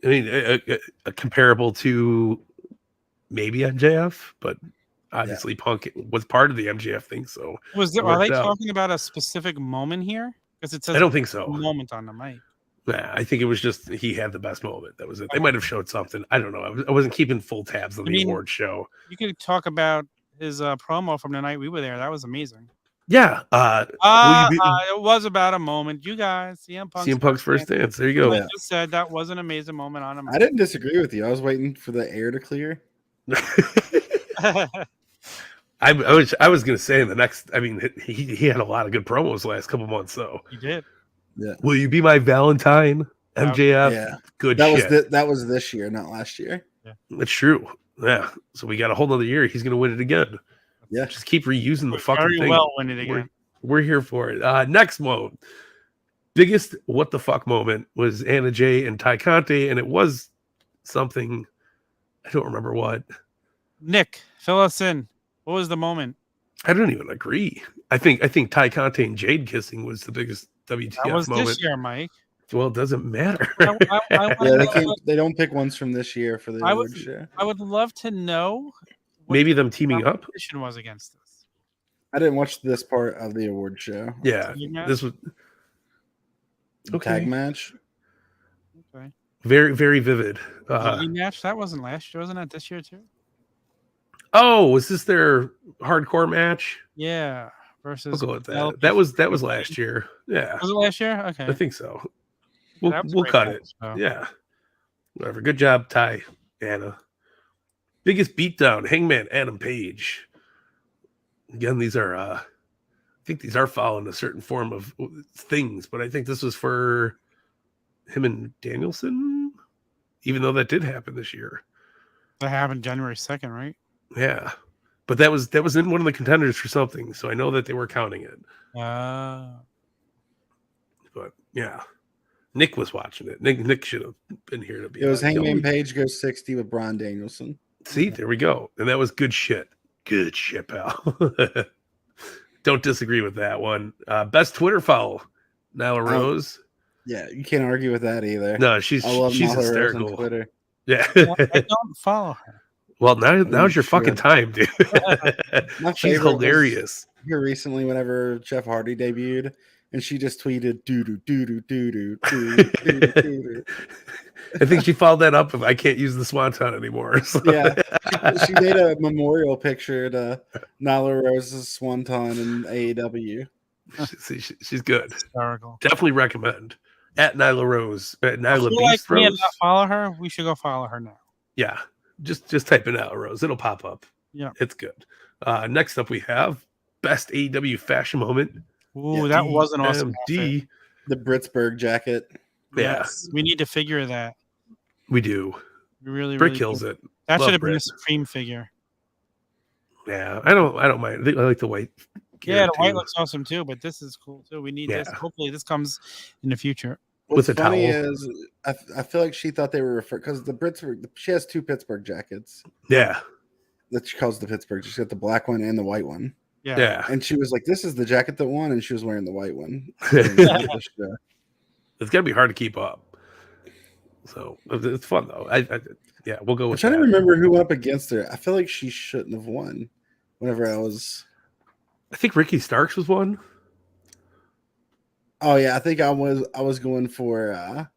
I mean, a comparable to maybe MJF, but obviously Punk was part of the MJF thing. So Are they talking about a specific moment here? Because it says I don't think so. Moment on the mic. Nah, I think it was just he had the best moment. That was it. They might have showed something. I don't know. I wasn't keeping full tabs on the award show. You could talk about his promo from the night we were there. That was amazing. Yeah. It was about a moment. You guys, CM Punk's first dance. There you go. I just said that was an amazing moment on him. I didn't disagree with you. I was waiting for the air to clear. I was going to say in the next. I mean, he had a lot of good promos the last couple months. So he did. Yeah. Will you be my Valentine, MJF? Yeah. Good that shit. That was this year, not last year. Yeah. That's true. Yeah. So we got a whole nother year. He's going to win it again. Yeah. Just keep reusing the fucking very thing. Well win it again. We're here for it. Next moment. Biggest what the fuck moment was Anna Jay and Ty Conte, and it was something I don't remember what. Nick, fill us in. What was the moment? I don't even agree. I think Ty Conte and Jade kissing was the biggest WTF that was moment. This year, Mike. Well, it doesn't matter. They don't pick ones from this year for the award show. I would love to know. Maybe them teaming up. Competition was against this. I didn't watch this part of the award show. Yeah, this was tag match. Okay. Very, very vivid. Match that wasn't last year. Wasn't that this year too? Oh, was this their hardcore match? Yeah. Versus. We'll go with that. That was last year. Yeah. Was it last year? Okay. I think so. We'll cut it. Yeah. Whatever. Good job, Ty, Anna. Biggest beatdown, Hangman, Adam Page. Again, these are I think these are following a certain form of things, but I think this was for him and Danielson, even though that did happen this year. That happened January 2nd, right? Yeah. But that was in one of the contenders for something, so I know that they were counting it. Uh, But yeah, Nick was watching it. Nick should have been here to be. It was like, Hangman "Yo, Page goes 60 with Bryan Danielson. See, there we go, and that was good shit. Good shit, pal. Don't disagree with that one. Best Twitter follow, Nyla Rose. Yeah, you can't argue with that either. No, she's I love she's Nyla Rose on hysterical. Twitter. Yeah. I don't follow her. Well, now's your Sure. fucking time, dude. My She's favorite was hilarious. here recently whenever Jeff Hardy debuted, and she just tweeted doo doo doo doo doo doo doo doo doo. I think she followed that up with "I can't use the swanton anymore." So. Yeah, she made a memorial picture to Nyla Rose's swanton in AEW. She's good. Hysterical. Definitely recommend at Nyla Rose. At I Nyla feel like Beast we had Rose. not follow her. We should go follow her now. Yeah, just type in Nyla Rose. It'll pop up. Yeah. It's good. Next up we have best AEW fashion moment. Ooh, that was an awesome outfit. DMD. The Britsburg jacket. Yeah. Yes, we need to figure that. We do. We really, Brick really kills do. it. That Love should have been a Brit. Supreme figure. Yeah, I don't mind. I like the white. gear, Yeah, the white too. looks awesome too, but this is cool too. We need this. Yeah. Hopefully, this comes in the future. What's With a funny towel. is I feel like she thought they were because the Britsburg. She has two Pittsburgh jackets Yeah, that she calls the Pittsburgh. She's got the black one and the white one. Yeah. yeah. And she was like, "This is the jacket that won," and she was wearing the white one. It's gonna be hard to keep up. So it's fun though. Yeah, we'll go I'm with trying that. to remember who went up against her. I feel like she shouldn't have won. Whenever I was, I think Ricky Starks was one. oh yeah, I think I was going for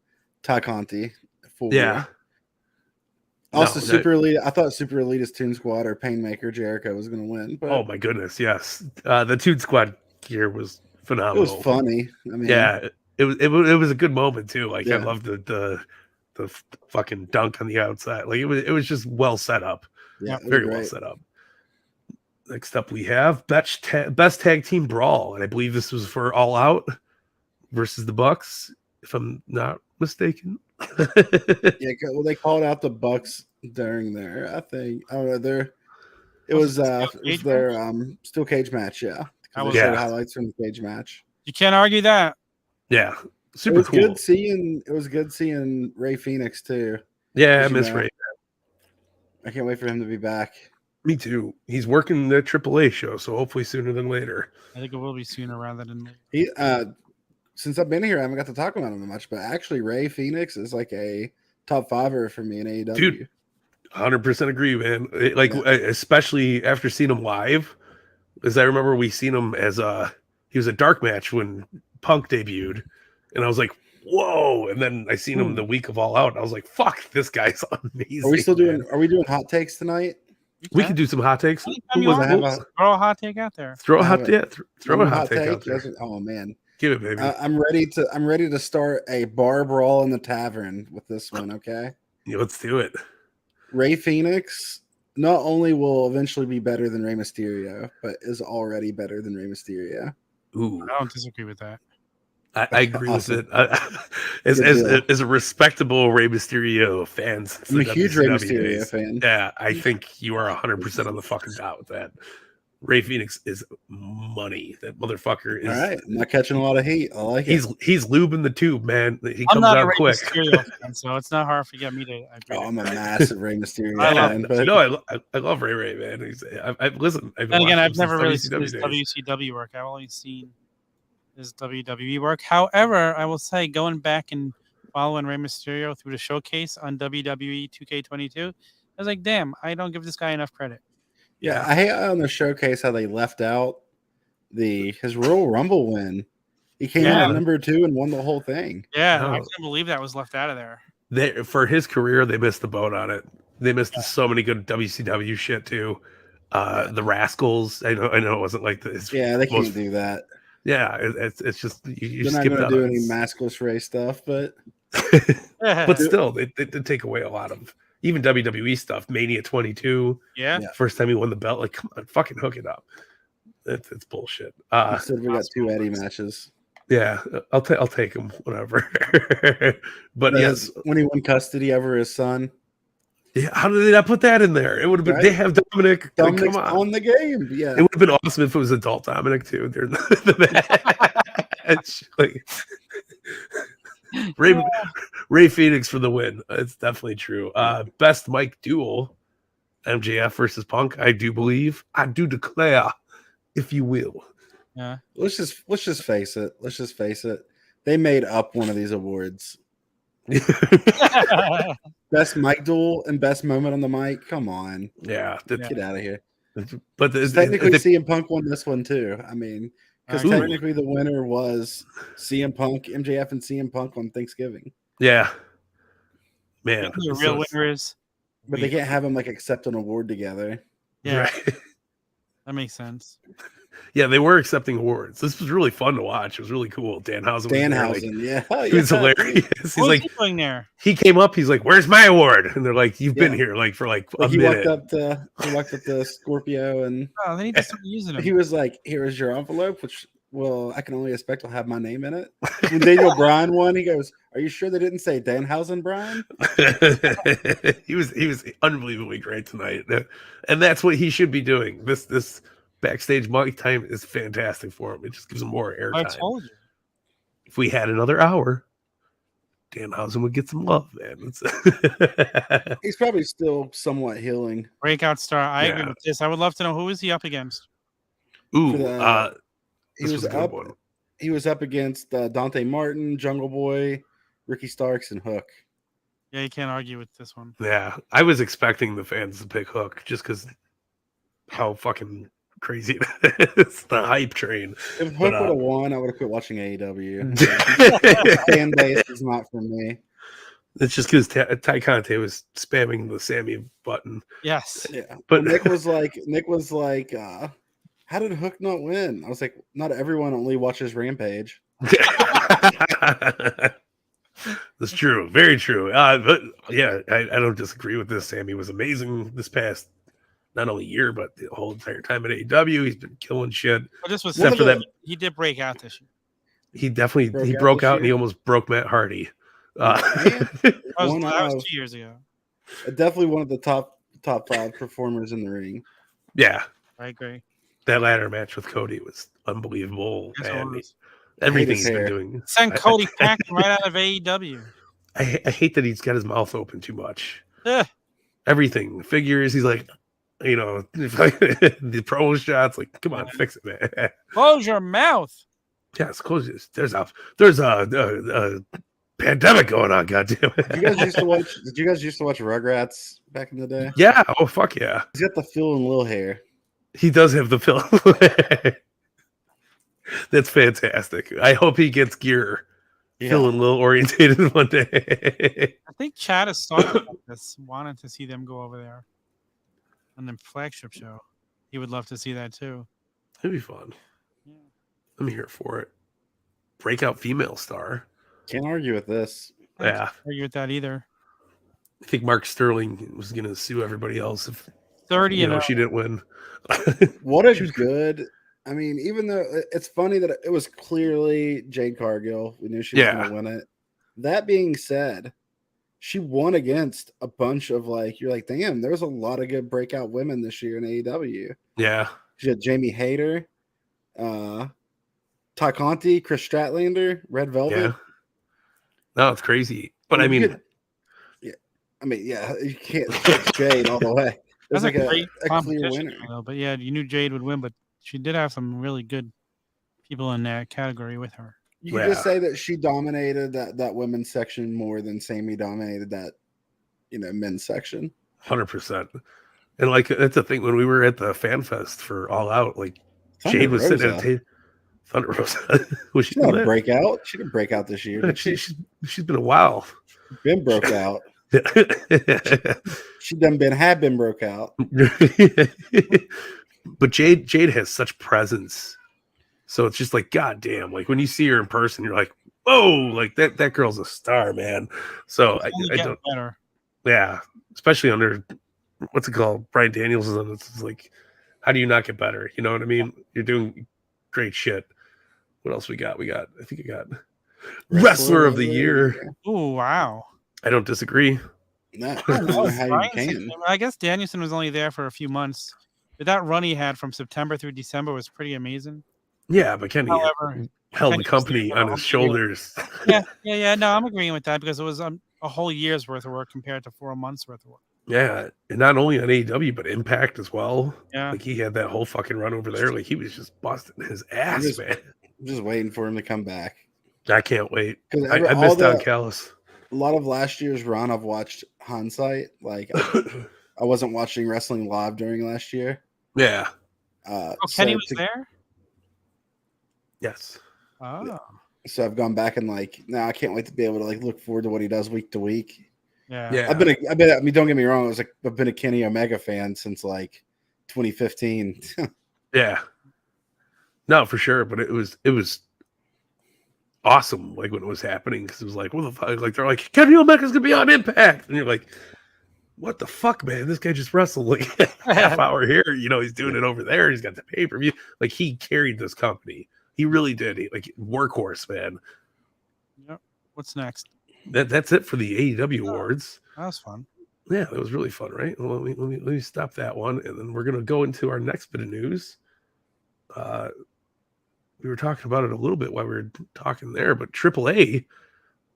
Ty Conti. Yeah. Also, No, Super Elite. I thought Super Elitist Toon Squad or Painmaker Jericho was going to win, but Oh my goodness, yes. The Toon Squad gear was it phenomenal. was funny. I mean, Yeah, it was a good moment too. Like I Yeah. loved the fucking dunk on the outside. Like it was just well set up. yeah, it was Very well great. set up. Next up, we have best tag team brawl, and I believe this was for All Out versus the Bucks, if I'm not mistaken. Yeah, well, they called out the Bucks during their. I think. I don't know. It was their steel cage match. Yeah, That they was- showed Yeah. highlights from the cage match. You can't argue that. Yeah, It super was cool. good seeing. It was good seeing Ray Phoenix too. Yeah, I As you miss know. Ray. I can't wait for him to be back. Me too. He's working the AAA show, so hopefully sooner than later. I think it will be sooner rather than later. He since I've been here, I haven't got to talk about him much, but actually Ray Phoenix is like a top fiver for me in AEW. Dude, 100% agree, man. Especially after seeing him live, because I remember we seen him as he was a dark match when Punk debuted, and I was like, whoa! And then I seen him the week of All Out, and I was like, fuck, this guy's amazing. Are we still doing? man. Are we doing hot takes tonight? We could do some hot takes. Anytime you was want, I have we'll a- throw a hot take out there. Throw a I hot, have a- yeah, throw a hot take out there. Oh man, Give it, baby. I'm ready to start a bar brawl in the tavern with this one. Okay, Yeah, let's do it. Ray Phoenix not only will eventually be better than Rey Mysterio, but is already better than Rey Mysterio. Ooh, I don't disagree with that. I agree Awesome. with it. As a respectable Rey Mysterio fan, since I'm a the huge Rey WCW Mysterio days, fan. yeah, I think you are 100% on the fucking dot with that. Ray Phoenix is money. That motherfucker is. All right, I'm not catching a lot of heat. I like it. He's lubing the tube, man. He I'm comes not a out Rey quick. Mysterio fan, so it's not hard for me to agree. Oh, I'm a massive Rey Mysterio I love fan, it. but No, I love Ray, man. Listen. And again, I've never really seen seen his WCW work. I've only seen his WWE work. However, I will say, going back and following Rey Mysterio through the showcase on WWE 2K22, I was like, damn, I don't give this guy enough credit. yeah, I hate on the showcase how they left out his Royal Rumble win. He came Yeah. out at number 2 and won the whole thing. Yeah, No. I couldn't believe that was left out of there. For his career, they missed the boat on it. They missed so many good WCW shit too. The Rascals. I know it wasn't like this. Yeah, they can't most- do that. Yeah, it's just you They're not skipped going out to do on any it. maskless Ray stuff, but But still, they did take away a lot of even WWE stuff. Mania 22, yeah. Yeah. first time he won the belt. Like, come on, fucking hook it up. It's bullshit. instead we got 2 Eddie matches. Yeah, I'll take him, whatever. But yes, When he won custody over his son, Yeah, how did they not put that in there? It would have been. Right? They have Dominic. Like, Dominic's come on the game. Yeah. It would have been awesome if it was adult Dominic too. During the match. Like, Ray Phoenix for the win. It's definitely true. Best mic duel, MJF versus Punk. I do believe. I do declare, if you will. Yeah. Let's just face it. Let's just face it. They made up one of these awards. Best mic duel and best moment on the mic. Come on. Yeah. Get out of here. But technically, CM Punk won this one too. I mean, because technically the winner was CM Punk, MJF, and CM Punk on Thanksgiving. Yeah. Man. The real winner is. But they can't have them like accept an award together. Yeah. Right. That makes sense. Yeah, they were accepting awards. This was really fun to watch. It was really cool. Danhausen. He was hilarious. He's like, he doing there? He came up. He's like, "Where's my award?" And they're like, "You've been here like for a minute." He walked up to Scorpio and they need to start using him. He was like, "Here is your envelope," which I can only expect will have my name in it. When Daniel Bryan won, he goes, "Are you sure they didn't say Danhausen Bryan?" he was unbelievably great tonight, and that's what he should be doing. This backstage mic time is fantastic for him. It just gives him more airtime. I told you. If we had another hour, Danhausen would get some love, man. He's probably still somewhat healing. Breakout star. I agree with this. I would love to know who is he up against. Ooh, he was up against Dante Martin, Jungle Boy, Ricky Starks, and Hook. Yeah, you can't argue with this one. Yeah, I was expecting the fans to pick Hook just because how fucking crazy it is. The hype train. If Hook would have won, I would have quit watching AEW. Fan base is not for me. It's just because Ty Conte was spamming the Sammy button. Yes. Yeah. But Nick was like, how did Hook not win? I was like, not everyone only watches Rampage. That's true. Very true. But yeah, I don't disagree with this. Sammy was amazing this past not only year, but the whole entire time at AEW. He's been killing shit. But this was except for that. He did break out this year. He definitely broke out and he almost broke Matt Hardy. That was 2 years ago. Definitely one of the top 5 performers in the ring. Yeah. I agree. That ladder match with Cody was unbelievable. And everything he's been doing. Send Cody packing right out of AEW. I hate that he's got his mouth open too much. Yeah. Everything. Figures, he's like, the pro shots, like, come on, fix it, man. Close your mouth. Yes, close it. There's a pandemic going on, goddamn it. Did you guys used to watch Rugrats back in the day? Yeah. Oh, fuck yeah. He's got the Phil and Lil hair. He does have the Phil. That's fantastic. I hope he gets gear. Yeah. Feeling a little orientated one day. I think Chad has started about this, wanting to see them go over there on the flagship show. He would love to see that too. It'd be fun. Yeah. I'm here for it. Breakout female star. Can't argue with this. Yeah. Can't argue with that either. I think Mark Sterling was going to sue everybody else if 30 and she didn't win. What a good. I mean, even though it's funny that it was clearly Jade Cargill, we knew she was going to win it. That being said, she won against a bunch of you're like, damn, there was a lot of good breakout women this year in AEW. Yeah. She had Jamie Hayter, Ty Conti, Chris Stratlander, Red Velvet. Yeah. No, it's crazy. But you can't take Jade all the way. That's like a clear winner. But yeah, you knew Jade would win, but she did have some really good people in that category with her. You can just say that she dominated that women's section more than Sammy dominated that, men's section. 100%. And that's the thing when we were at the Fan Fest for All Out, Thunder Jade was Rosa. sitting at Thunder Rosa. Was she not a breakout? She didn't break out this year. She's been a while. Been broke out. She had been broke out. But Jade has such presence. So it's just God damn. When you see her in person, you're like, whoa, that girl's a star, man. So I don't better. Yeah. Especially under what's it called? Bryan Danielson. It's how do you not get better? You know what I mean? You're doing great shit. What else we got? I think I got Wrestler of the Year. Oh, wow. I don't disagree. No, I Oh, don't know how you Bryan can. Simpson- I guess Danielson was only there for a few months, but that run he had from September through December was pretty amazing. Yeah, but Kenny However, held Kenny the was company there for on a his whole year. shoulders. Yeah. No, I'm agreeing with that because it was a whole year's worth of work compared to 4 months worth of work. Yeah, and not only on AEW but Impact as well. Yeah. Like he had that whole fucking run over there. Like he was just busting his ass, man. I'm just waiting for him to come back. I can't wait. 'Cause I missed out on Callis. A lot of last year's run, I've watched hindsight. Like I wasn't watching wrestling live during last year. Yeah. Kenny was there. Yes. Oh. So I've gone back and like now I can't wait to be able to like look forward to what he does week to week. Yeah. I mean, don't get me wrong. I've been a Kenny Omega fan since like 2015. Yeah. No, for sure. But it was awesome. Like when it was happening, because it was like, what the fuck? Like they're like, Kenny Omega's gonna be on Impact, and you're like, what the fuck, man? This guy just wrestled like half hour here. You know, he's doing it over there. He's got the pay per view. Like he carried this company. He really did. Like workhorse, man. Yep. What's next? That's it for the AEW awards. That was fun. Yeah, that was really fun, right? Well, let me stop that one, and then we're gonna go into our next bit of news. We were talking about it a little bit while we were talking there, but AAA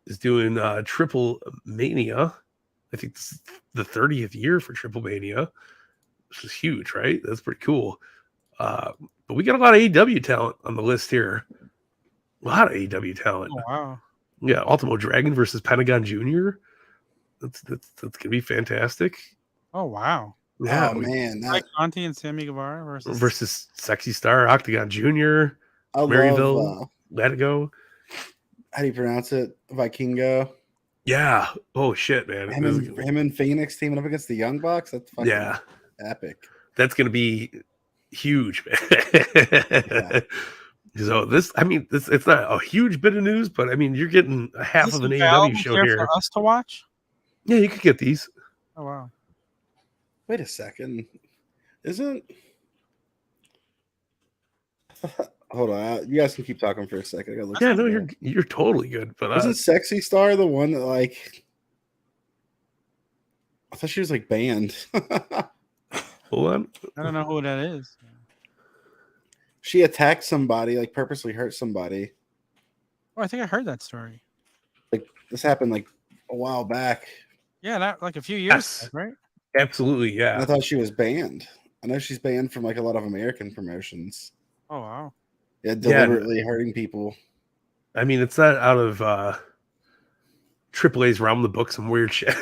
is doing Triple Mania. I think this is the 30th year for Triple Mania, which is huge, right? That's pretty cool. But we got a lot of AEW talent on the list here. A lot of AEW talent. Oh, wow. Yeah, Ultimo Dragon versus Pentagon Jr. That's gonna be fantastic. Oh, wow. Yeah, oh man, Mike Conti and Sammy Guevara versus Sexy Star, Octagon Jr., I Maryville, love, Latigo. how do you pronounce it? Vikingo. Yeah. Oh shit, man. Him and Phoenix teaming up against the Young Bucks. That's fucking epic. That's gonna be huge, man. So it's not a huge bit of news, but I mean, you're getting a half of an AEW show here for us to watch. Yeah, you could get these. Oh wow. Wait a second. Isn't hold on, you guys can keep talking for a second. I gotta look. Yeah, no, you're totally good. But isn't Sexy Star the one that like? I thought she was like banned. Hold on. I don't know who that is. She attacked somebody, like purposely hurt somebody. Oh, I think I heard that story. Like this happened like a while back. Yeah, that like a few years back, right? Absolutely, yeah. And I thought she was banned. I know she's banned from like a lot of American promotions. Oh wow. Yeah, deliberately hurting people. I mean, it's not out of AAA's realm to book some weird shit.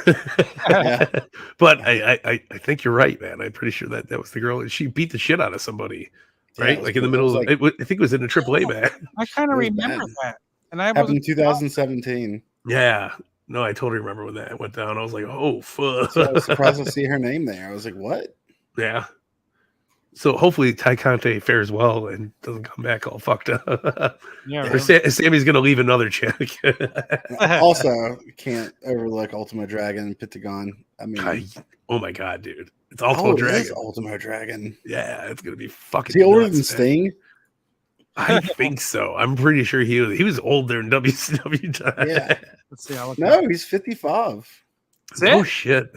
But I think you're right, man. I'm pretty sure that was the girl. She beat the shit out of somebody, right? Yeah, like in the middle of, I think it was in a AAA match. I kind of remember that. And I happened in 2017. Yeah. No, I totally remember when that went down. I was like, oh, fuck. So I was surprised to see her name there. I was like, what? Yeah. So hopefully Ty Conte fares well and doesn't come back all fucked up. Yeah. Or Sammy's going to leave another chick. Also, can't overlook Ultimo Dragon and Pentagon. I mean, oh my God, dude. It's Ultimo Dragon. It is Ultimo Dragon. Yeah, it's going to be fucking Is he older nuts, than Sting? I think so. I'm pretty sure he was older in WCW time. Yeah. Let's see. No, he's 55. Oh shit.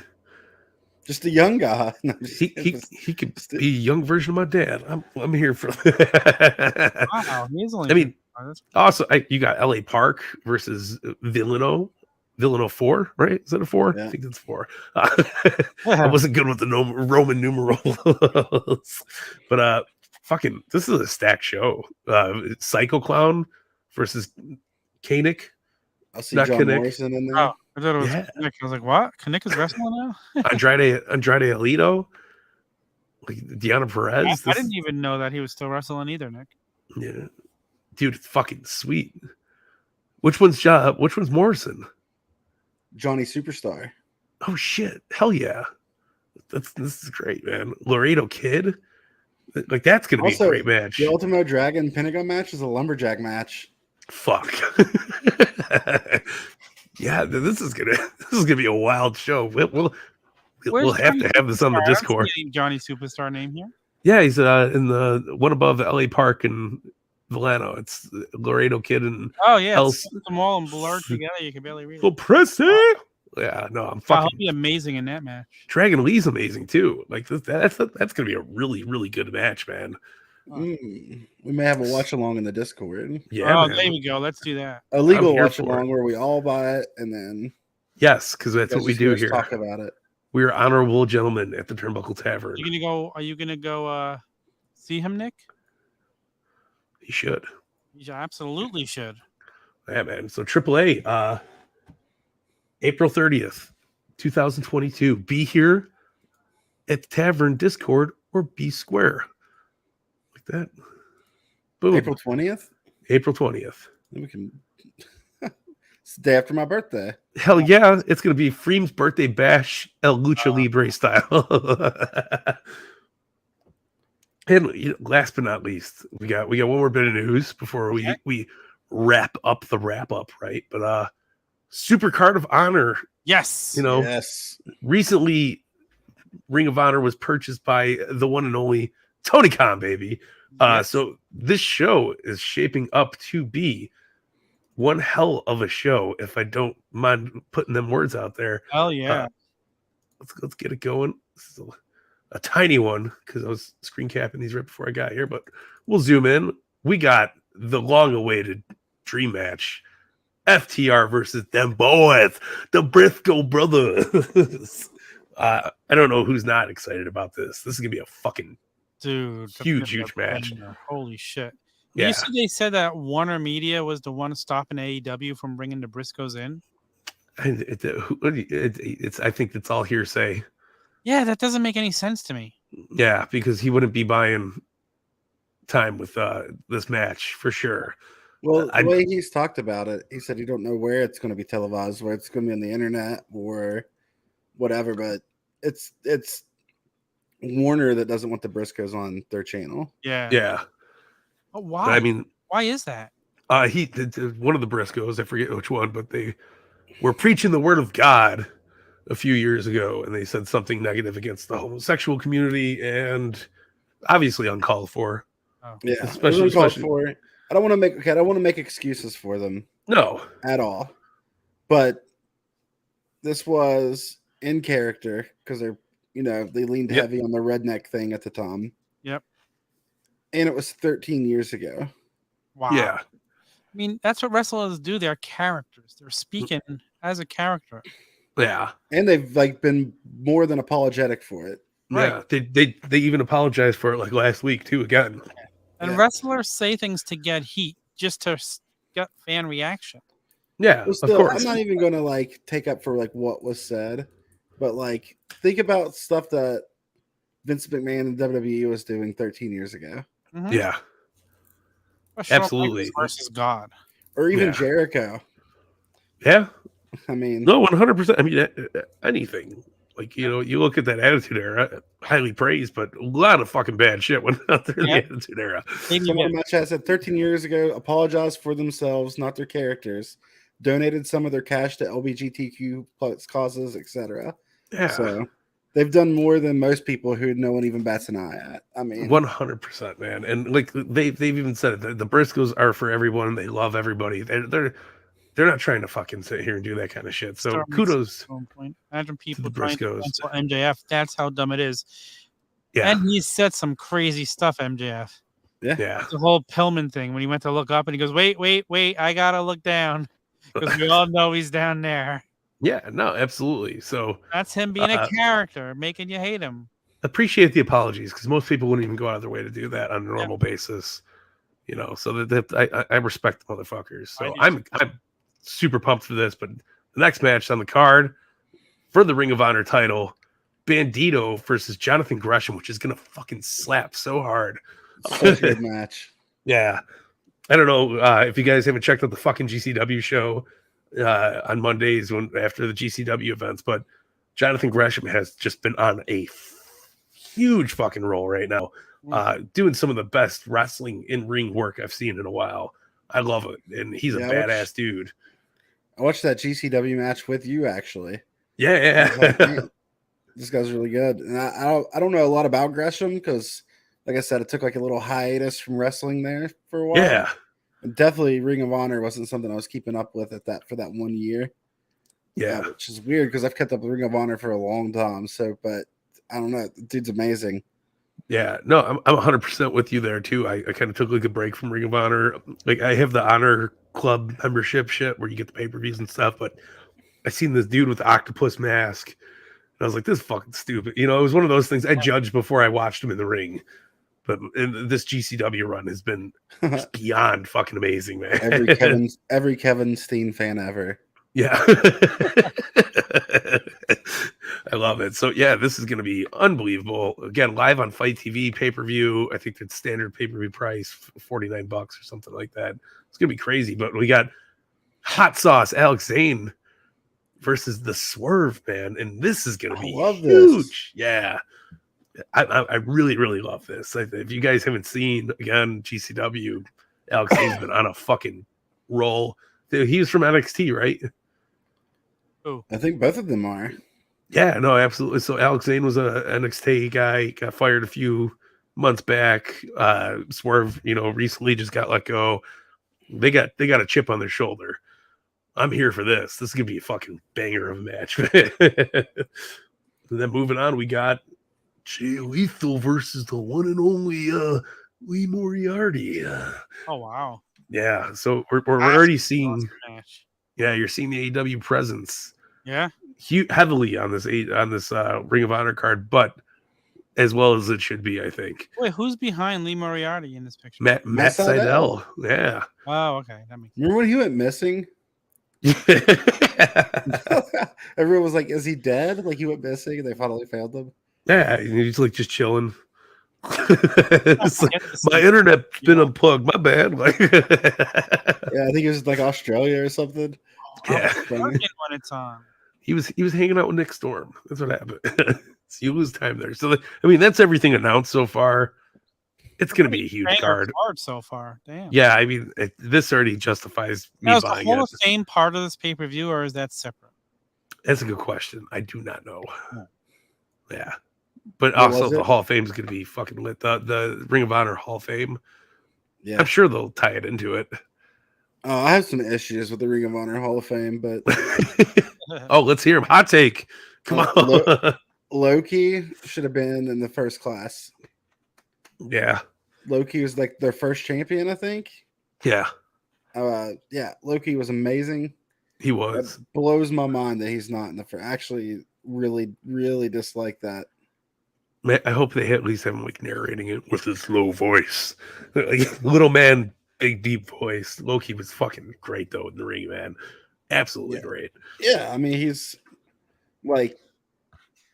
Just a young guy. No, he could be a young version of my dad. I'm here for that. Wow, he's only. I mean, also you got LA Park versus Villano 4, right? Is that a 4? Yeah. I think that's 4. I wasn't good with the Roman numerals, but fucking, this is a stacked show. Psycho Clown versus Kanik. I see John Morrison in there. Oh, I thought it was Kanik. I was like, what? Kanik is wrestling now? Andrade Alito, like Deanna Perez. I didn't even know that he was still wrestling either, Nick. Yeah, dude, it's fucking sweet. Which one's Morrison? Johnny Superstar. Oh shit! Hell yeah! This is great, man. Laredo Kid, like that's gonna be a great match. The Ultimo Dragon Pentagon match is a lumberjack match. Fuck. Yeah, this is gonna be a wild show. We'll have to have this on the Discord. Johnny Superstar name here. Yeah, he's in the one above LA Park and Villano. It's Laredo Kid and oh yeah, it's them all blurred together. You can barely read it. Pressy. Yeah, no, I'm Wow, he'll fucking. be amazing in that match. Dragon Lee's amazing too. Like that's gonna be a really really good match, man. We may have a watch along in the Discord. Yeah, Oh, man. there we go. Let's do that. A I'm legal here watch for along it. where we all buy it and then Yes, because that's you what guys we just do hear us here. talk about it. We are honorable gentlemen at the Turnbuckle Tavern. Are you gonna go see him, Nick? He should. You absolutely should. Yeah, man. So AAA, April 30th, 2022. Be here at the Tavern Discord or be square. Like that. Boom. April 20th? April 20th. Then we can it's the day after my birthday. Hell yeah, it's gonna be Freemz birthday bash El Lucha Libre style. And last but not least, we got one more bit of news before we wrap up the wrap up, right? But Super Card of Honor, Yes. Yes. recently Ring of Honor was purchased by the one and only Tony Khan, baby. Yes. So this show is shaping up to be one hell of a show, if I don't mind putting them words out there. Hell yeah. Let's get it going. This is a tiny one because I was screen capping these right before I got here, but we'll zoom in. We got the long-awaited dream match. FTR versus them boys, the Briscoe brothers. I don't know who's not excited about this. This is gonna be a fucking Dude, huge match. Holy shit. Yeah. You see, they said that Warner Media was the one stopping AEW from bringing the Briscoes in. It's I think it's all hearsay. Yeah, that doesn't make any sense to me. Yeah, because he wouldn't be buying time with this match for sure. Well, the way he's talked about it, he said he don't know where it's going to be televised, where it's going to be on the internet or whatever, but it's Warner that doesn't want the Briscoes on their channel. Yeah. Yeah. Oh, why? But I mean, why is that? he one of the Briscoes, I forget which one, but they were preaching the word of God a few years ago, and they said something negative against the homosexual community, and obviously uncalled for. Oh. Yeah, especially for. I don't want to make excuses for them. No, at all. But this was in character because they're they leaned heavy on the redneck thing at the time. Yep. And it was 13 years ago. Wow. Yeah. I mean, that's what wrestlers do. They're characters. They're speaking as a character. Yeah. And they've been more than apologetic for it. Yeah. Right. They even apologized for it like last week too again. And wrestlers say things to get heat, just to get fan reaction. Yeah, well, still, of course. I'm not even going to take up for what was said, but think about stuff that Vince McMahon and WWE was doing 13 years ago. Mm-hmm. Yeah, absolutely. Versus God, or even Jericho. Yeah, I mean, no, 100%. I mean, anything. You look at that Attitude Era, highly praised, but a lot of fucking bad shit went out there in the Attitude Era. Someone in my chat said 13 years ago, apologized for themselves, not their characters, donated some of their cash to LGBTQ plus causes, etc. Yeah. So they've done more than most people who no one even bats an eye at. I mean, 100%, man. And they've even said it, the Briscoes are for everyone. They love everybody. They're not trying to fucking sit here and do that kind of shit. So kudos. Imagine people trying to cancel MJF. That's how dumb it is. Yeah. And he said some crazy stuff, MJF. Yeah. The whole Pillman thing when he went to look up and he goes, wait, I got to look down because we all know he's down there. Yeah, no, absolutely. So that's him being a character, making you hate him. Appreciate the apologies because most people wouldn't even go out of their way to do that on a normal basis. So that I respect the motherfuckers. So I'm super pumped for this, but the next match on the card for the Ring of Honor title, Bandito versus Jonathan Gresham, which is gonna fucking slap so hard. Such a good match. Yeah, I don't know if you guys haven't checked out the fucking GCW show on Mondays after the GCW events, but Jonathan Gresham has just been on a huge fucking roll right now, doing some of the best wrestling in ring work I've seen in a while. I love it, and he's a badass dude. I watched that GCW match with you, actually. Yeah. This guy's really good. And I don't know a lot about Gresham because, like I said, it took a little hiatus from wrestling there for a while. Yeah. And definitely Ring of Honor wasn't something I was keeping up with for that 1 year. Yeah. Which is weird because I've kept up with Ring of Honor for a long time. So, but I don't know. The dude's amazing. Yeah, no, I'm 100% with you there too. I kind of took like a break from Ring of Honor. Like I have the Honor Club membership shit where you get the pay-per-views and stuff, but I seen this dude with the octopus mask, and I was like, this is fucking stupid. You know, it was one of those things I judged before I watched him in the ring. But this GCW run has been just beyond fucking amazing, man. every Kevin Steen fan ever. Yeah. I love it. So yeah, this is going to be unbelievable. Again, live on Fight TV pay-per-view. I think that's standard pay-per-view price, $49 or something like that. It's going to be crazy, but we got Hot Sauce Alex Zane versus the Swerve, man, and this is going to be huge. This. Yeah. I really, really love this. If you guys haven't seen, again, GCW, Alex Zane's been on a fucking roll. He was from NXT, right? Oh, I think both of them are. Yeah, no, absolutely. So Alex Zane was a NXT guy, got fired a few months back. Swerve, recently just got let go. They got a chip on their shoulder. I'm here for this. This is gonna be a fucking banger of a match. And then moving on, we got Jay Lethal versus the one and only Lee Moriarty. Oh wow. Yeah, so we're already seeing. Yeah, you're seeing the AEW presence. Yeah, heavily on this Ring of Honor card, but as well as it should be, I think. Wait, who's behind Lee Moriarty in this picture? Matt Seidel. Yeah. Oh, okay. That makes sense. Remember when he went missing? Everyone was like, "Is he dead?" Like he went missing, and they finally found him. Yeah, he's like just chilling. Like, my internet's been unplugged. My bad. Like, yeah, I think it was like Australia or something. Yeah, when it's on. He was hanging out with Nick Storm. That's what happened. So you lose time there. So that's everything announced so far. It's going to be a huge card so far. Damn. Yeah, I mean this already justifies me now, buying the Hall it. of Fame part of this pay-per-view, or is that separate? That's a good question. I do not know. Yeah. But also the Hall of Fame is going to be fucking lit. The Ring of Honor Hall of Fame. Yeah. I'm sure they'll tie it into it. I have some issues with the Ring of Honor Hall of Fame, but oh, let's hear him. Hot take. Come on. Loki should have been in the first class. Yeah. Loki was like their first champion, I think. Yeah. Yeah, Loki was amazing. He was. It blows my mind that he's not in the first. Actually, really, really dislike that. I hope they at least have him like narrating it with his low voice. Like, little man, big deep voice. Loki was fucking great though in the ring, man. Absolutely great. Yeah, I mean he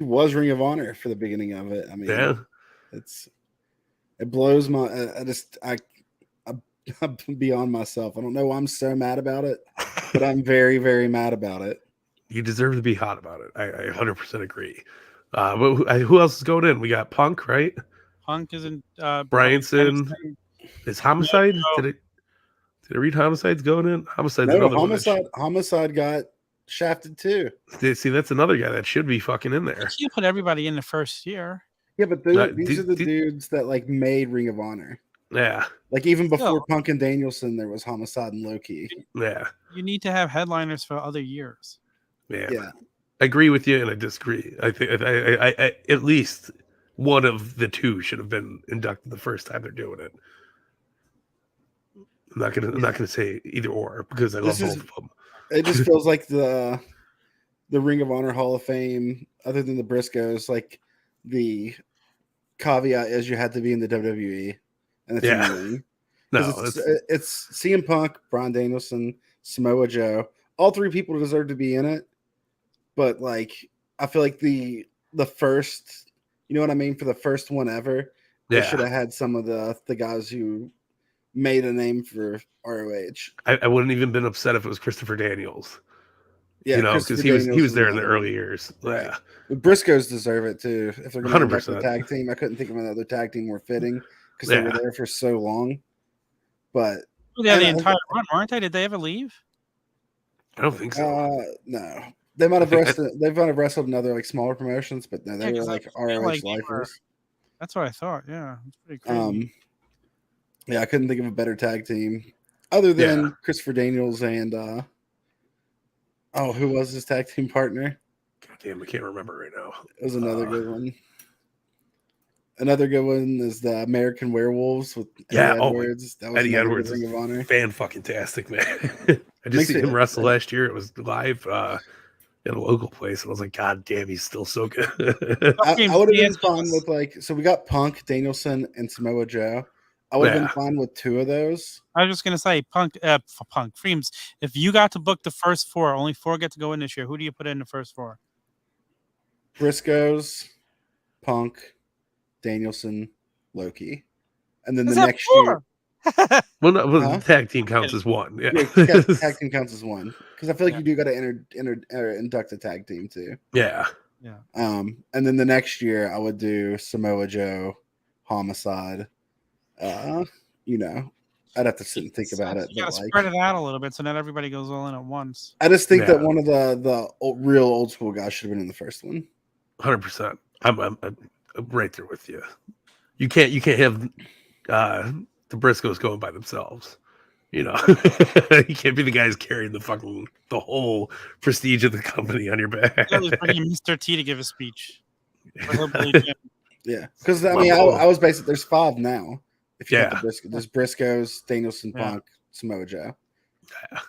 was Ring of Honor for the beginning of it. I mean, it blows my. I'm beyond myself. I don't know why I'm so mad about it, but I'm very, very mad about it. You deserve to be hot about it. I 100% agree. But who else is going in? We got Punk, right? Punk is in. Bryanson. Is Homicide? No. Did I read Homicide's going in? Homicide's another Homicide got shafted too. See, that's another guy that should be fucking in there. You put everybody in the first year. Yeah, but these are the dudes that like made Ring of Honor. Yeah. Like even before Punk and Danielson, there was Homicide and Loki. Yeah. You need to have headliners for other years. Yeah. I agree with you and I disagree. I think I at least one of the two should have been inducted the first time they're doing it. I'm not gonna say either or because I love both of them. It just feels like the Ring of Honor Hall of Fame, other than the Briscoes, like the caveat is you had to be in the WWE, and it's annoying. No, it's CM Punk, Bryan Danielson, Samoa Joe. All three people deserve to be in it, but like I feel like the first, you know what I mean, for the first one ever, they should have had some of the guys who made a name for ROH. I wouldn't even been upset if it was Christopher Daniels. Yeah, you know, because he was there in the early years. Right. Yeah. The Briscoes deserve it too. If they're going to have a tag team, I couldn't think of another tag team more fitting because they were there for so long. But the entire run, weren't they? Did they ever leave? I don't think so. No, they might have wrestled. They might have wrestled in other like smaller promotions, but no, they were like ROH lifers. That's what I thought. Yeah, it's pretty crazy. Yeah, I couldn't think of a better tag team other than Christopher Daniels and Oh, who was his tag team partner? God damn, I can't remember right now. It was another good one. Another good one is the American Werewolves with Eddie Edwards. That was Eddie another Edwards good Ring of Honor. Fan-fucking-tastic, man. I just seen him wrestle last year. It was live at a local place, and I was like, God damn, he's still so good. I would have been fine with so we got Punk, Danielson, and Samoa Joe. I would have been fine with 2 of those. I was just gonna say Punk, Freemz. If you got to book the first 4, only 4 get to go in this year. Who do you put in the first 4? Briscoes, Punk, Danielson, Loki, and then the next year. Well, no, the tag team counts as 1. Yeah, tag team counts as 1 because I feel like you do got to induct a tag team too. Yeah. And then the next year I would do Samoa Joe, Homicide. You know, I'd have to sit and think about it. You gotta spread it out a little bit so not everybody goes all in at once. I just think that one of the real old school guys should have been in the first one. 100%. I'm right there with you. You can't have the Briscoes going by themselves. You know, you can't be the guys carrying the whole prestige of the company on your back. That was bringing Mr. T to give a speech. Yeah, because I mean, I was basically there's 5 now. If you got the there's Briscoes, Danielson, Punk, Samoa Joe. Yeah.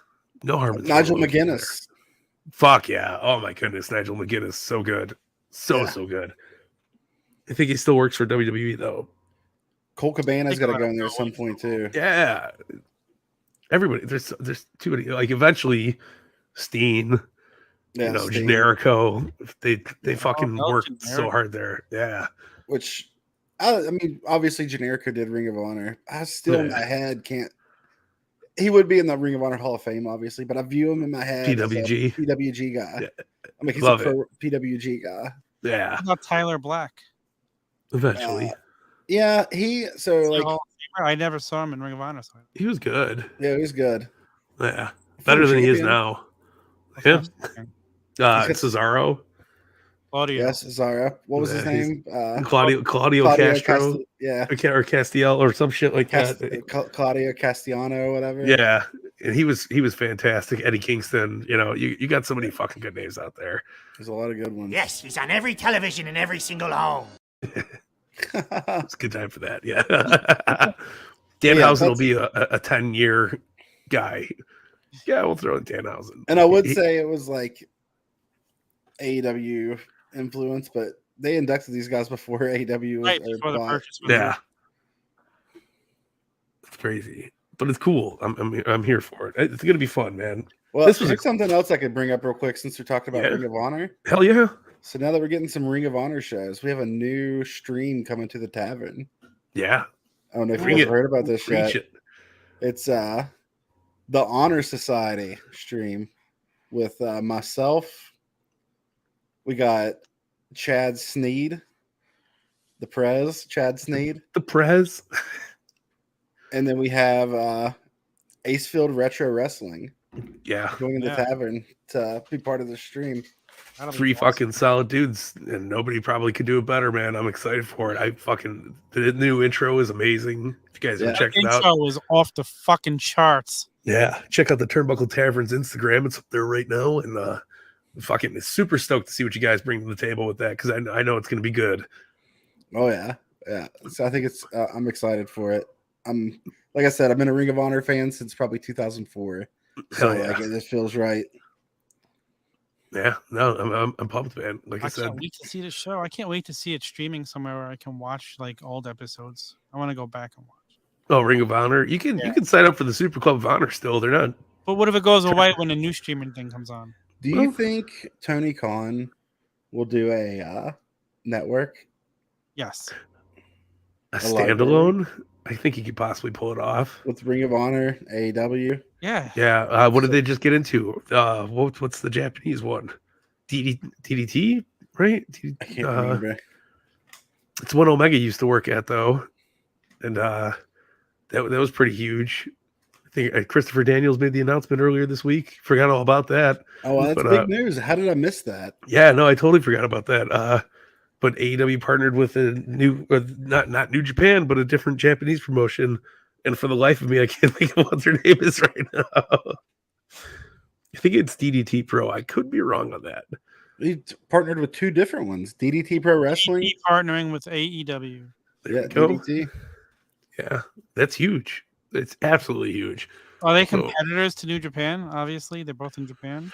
No harm. Nigel McGuinness. Fuck yeah! Oh my goodness, Nigel McGuinness, so good, so good. I think he still works for WWE though. Cole Cabana's got to go in there at some point too. Yeah, everybody. There's too many. Like eventually, Steen. Yeah, Steen. Generico. They fucking worked so hard there. Yeah. Which, I mean, obviously Generico did Ring of Honor. I still in my head can't. He would be in the Ring of Honor Hall of Fame, obviously, but I view him in my head PWG. as a PWG guy. Yeah. I mean, he's a pro PWG guy. Yeah. How about Tyler Black? Eventually. Yeah, I never saw him in Ring of Honor. So. He was good. Yeah, he was good. Yeah, better than he is now. Yeah. Cesaro. Claudio. Yes, Cesaro. What was his name? Claudio Castro. Or Castiel or some shit like that. Claudio Castellano, whatever. Yeah, and he was fantastic. Eddie Kingston. You know, you got so many fucking good names out there. There's a lot of good ones. Yes, he's on every television in every single home. It's a good time for that. Yeah. Danhausen will be a 10-year guy. Yeah, we'll throw in Danhausen. And I would say it was like AEW influence, but they inducted these guys before AEW was before the purchase. Yeah. It's crazy. But it's cool. I'm here for it. It's gonna be fun, man. Well, this was something else I could bring up real quick since we're talking about Ring of Honor. Hell yeah. So now that we're getting some Ring of Honor shows, we have a new stream coming to the tavern. Yeah. I don't know if you've heard about this yet. It's the Honor Society stream with myself. We got Chad Sneed, Chad Sneed. The Prez. And then we have Acefield Retro Wrestling. Yeah. Going in the tavern to be part of the stream. 3 fucking solid dudes, and nobody probably could do it better, man. I'm excited for it. The new intro is amazing. If you guys haven't checked it out, the intro is off the fucking charts. Yeah, check out the Turnbuckle Tavern's Instagram. It's up there right now, and fucking super stoked to see what you guys bring to the table with that because I know it's going to be good. Oh yeah. So I think I'm excited for it. Like I said, I've been a Ring of Honor fan since probably 2004. So it just feels right. Yeah, no, I'm pumped, man. Like I said, I can't wait to see the show. I can't wait to see it streaming somewhere where I can watch like old episodes. I want to go back and watch. Oh, Ring of Honor. You can sign up for the Super Club of Honor still. They're not. But what if it goes away when the new streaming thing comes on? Do you think Tony Khan will do a network? Yes. A standalone? I think he could possibly pull it off with Ring of Honor, AEW. Yeah. Yeah. What did they just get into? What's the Japanese one? DDT, right? I can't remember. It's one Omega used to work at though, and that was pretty huge. I think Christopher Daniels made the announcement earlier this week. Forgot all about that. Oh, that's big news. How did I miss that? Yeah, no, I totally forgot about that. But AEW partnered with a new, not New Japan, but a different Japanese promotion. And for the life of me, I can't think of what their name is right now. I think it's DDT Pro. I could be wrong on that. He partnered with 2 different ones. DDT Pro Wrestling. DDT partnering with AEW. There Yeah, we go. DDT. Yeah, that's huge. It's absolutely huge. Are they So- competitors to New Japan? Obviously, they're both in Japan.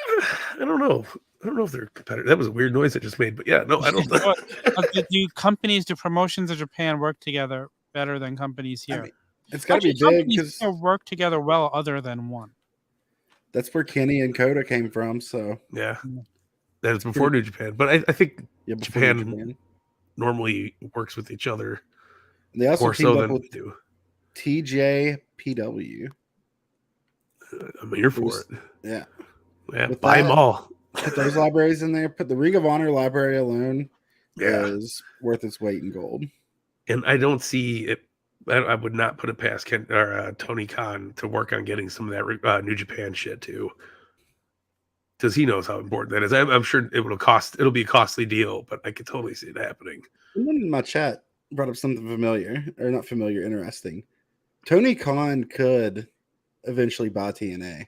I don't know. I don't know if they're competitors. That was a weird noise I just made, but yeah, no, I don't. Do companies, do promotions in Japan work together better than companies here? I mean, it's got to be Actually, big companies because here work together well, other than one. that's where Kenny and Coda came from. So Yeah, that is before New Japan, but I think yeah, before Japan normally works with each other They also more teamed so up than with we do. TJPW. I'm here for it. Yeah, Yeah, With buy them that- all. put those libraries in there. Put the Ring of Honor library alone Yeah, is worth its weight in gold. and I don't see it. I would not put it past Ken or Tony Khan to work on getting some of that New Japan shit too, because he knows how important that is. I'm sure it'll be a costly deal, but I could totally see it happening. Someone in my chat brought up something familiar, or not familiar, interesting. Tony Khan could eventually buy TNA.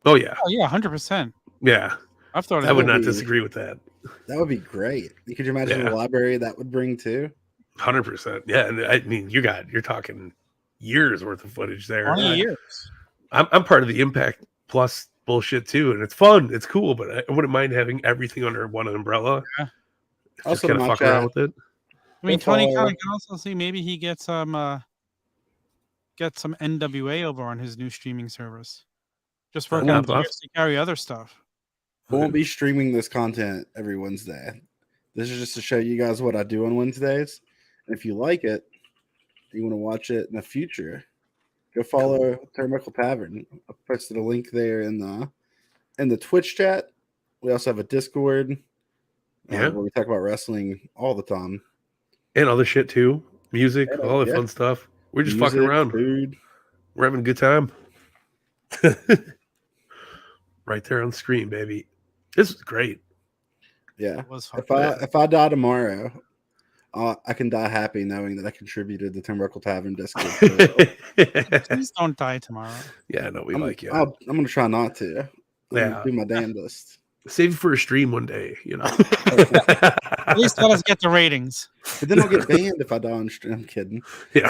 Oh yeah, Oh yeah, 100%. yeah. I've thought I would of not be- disagree with that. That would be great. Could you imagine Yeah. the library that would bring too? 100%. Yeah, and I mean, you're talking years worth of footage there. 20 years. I'm part of the Impact Plus bullshit too, and it's fun, it's cool, but I wouldn't mind having everything under one umbrella. Yeah. Just Also, kind of my fuck around chat- with it. I mean, Go Tony follow- Khan can also see maybe he gets some NWA over on his new streaming service. Just working Yeah, on boss. to carry other stuff. We won't be streaming this content every Wednesday. This is just to show you guys what I do on Wednesdays. And if you like it, you want to watch it in the future, go follow Turnbuckle Tavern. I posted a link there in the Twitch chat. We also have a Discord Yeah. where we talk about wrestling all the time. And other shit too. Music, Yeah, all that yeah. fun stuff. We're just Music, fucking around. food. We're having a good time. Right there on screen, baby. This is great. Yeah. It was fun. If I die tomorrow, I can die happy knowing that I contributed to Turnbuckle Tavern Discord. Please don't die tomorrow. Yeah, no, we I'm, like you. I'm going to try not to. I'm gonna Yeah. do my damnedest. Save it for a stream one day, you know. At least let us get the ratings. But then I'll get banned if I die on stream. I'm kidding. Yeah.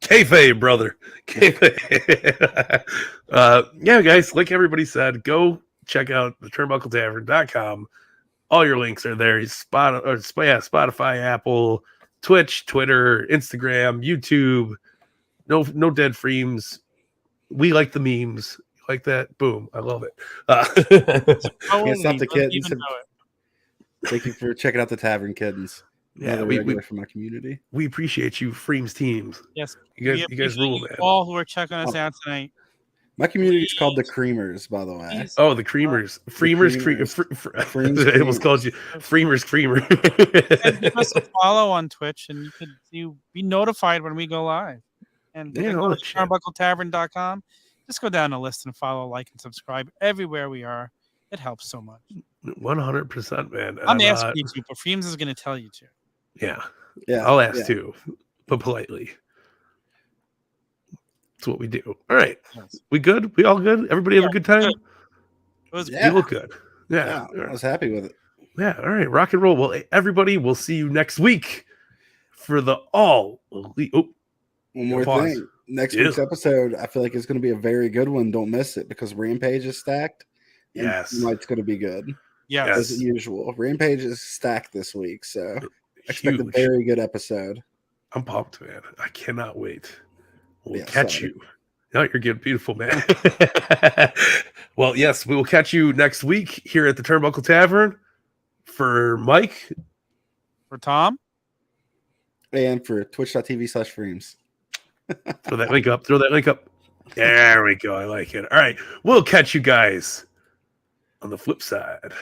Kayfabe, brother. Kayfabe. Yeah, guys, like everybody said, go check out the turnbuckletavern.com. All your links are there. Spotify, Apple, Twitch, Twitter, Instagram, YouTube. No dead Freemz. We like the memes. You like that? Boom. I love it. Can't stop the Let's kittens. even know it. Thank you for checking out the Tavern Kittens. Yeah, Another we regular from my community. appreciate you, Freemz teams. Yes. You we guys appreciate rule, you man. all who are checking us out tonight. My community is called the Creamers, by the way. Please Oh, the Creamers. Freemers. Creamers. I almost called you Freemers Creamer. give us a follow on Twitch, and you be notified when we go live. And Yeah, go all to that shit. turnbuckletavern.com. Just go down the list and follow, like, and subscribe everywhere we are. It helps so much. 100%, man. I'm asking you to, but Freemz is going to tell you to. Yeah, Yeah, I'll ask yeah. too, but politely. That's what we do. All right. Yes. We good? We all good? Everybody have a good time? good. It was Yeah. You look good. Yeah. Yeah, All I right. was happy with it. Yeah. All right. Rock and roll. Well, everybody, we'll see you next week for the all elite. Oh, One more pause. thing. Next Yeah. week's episode, I feel like it's going to be a very good one. Don't miss it because Rampage is stacked. and Yes. Tonight's going to be good yes. as usual. Rampage is stacked this week, so expect a Huge. very good episode. I'm pumped, man. I cannot wait. We'll Yeah, catch sorry. you. No, you're good. Beautiful, man. Well, yes, we will catch you next week here at the Turnbuckle Tavern. For Mike, For Tom. And for twitch.tv/Freemz. throw that link up. Throw that link up. There we go. I like it. All right. We'll catch you guys on the flip side.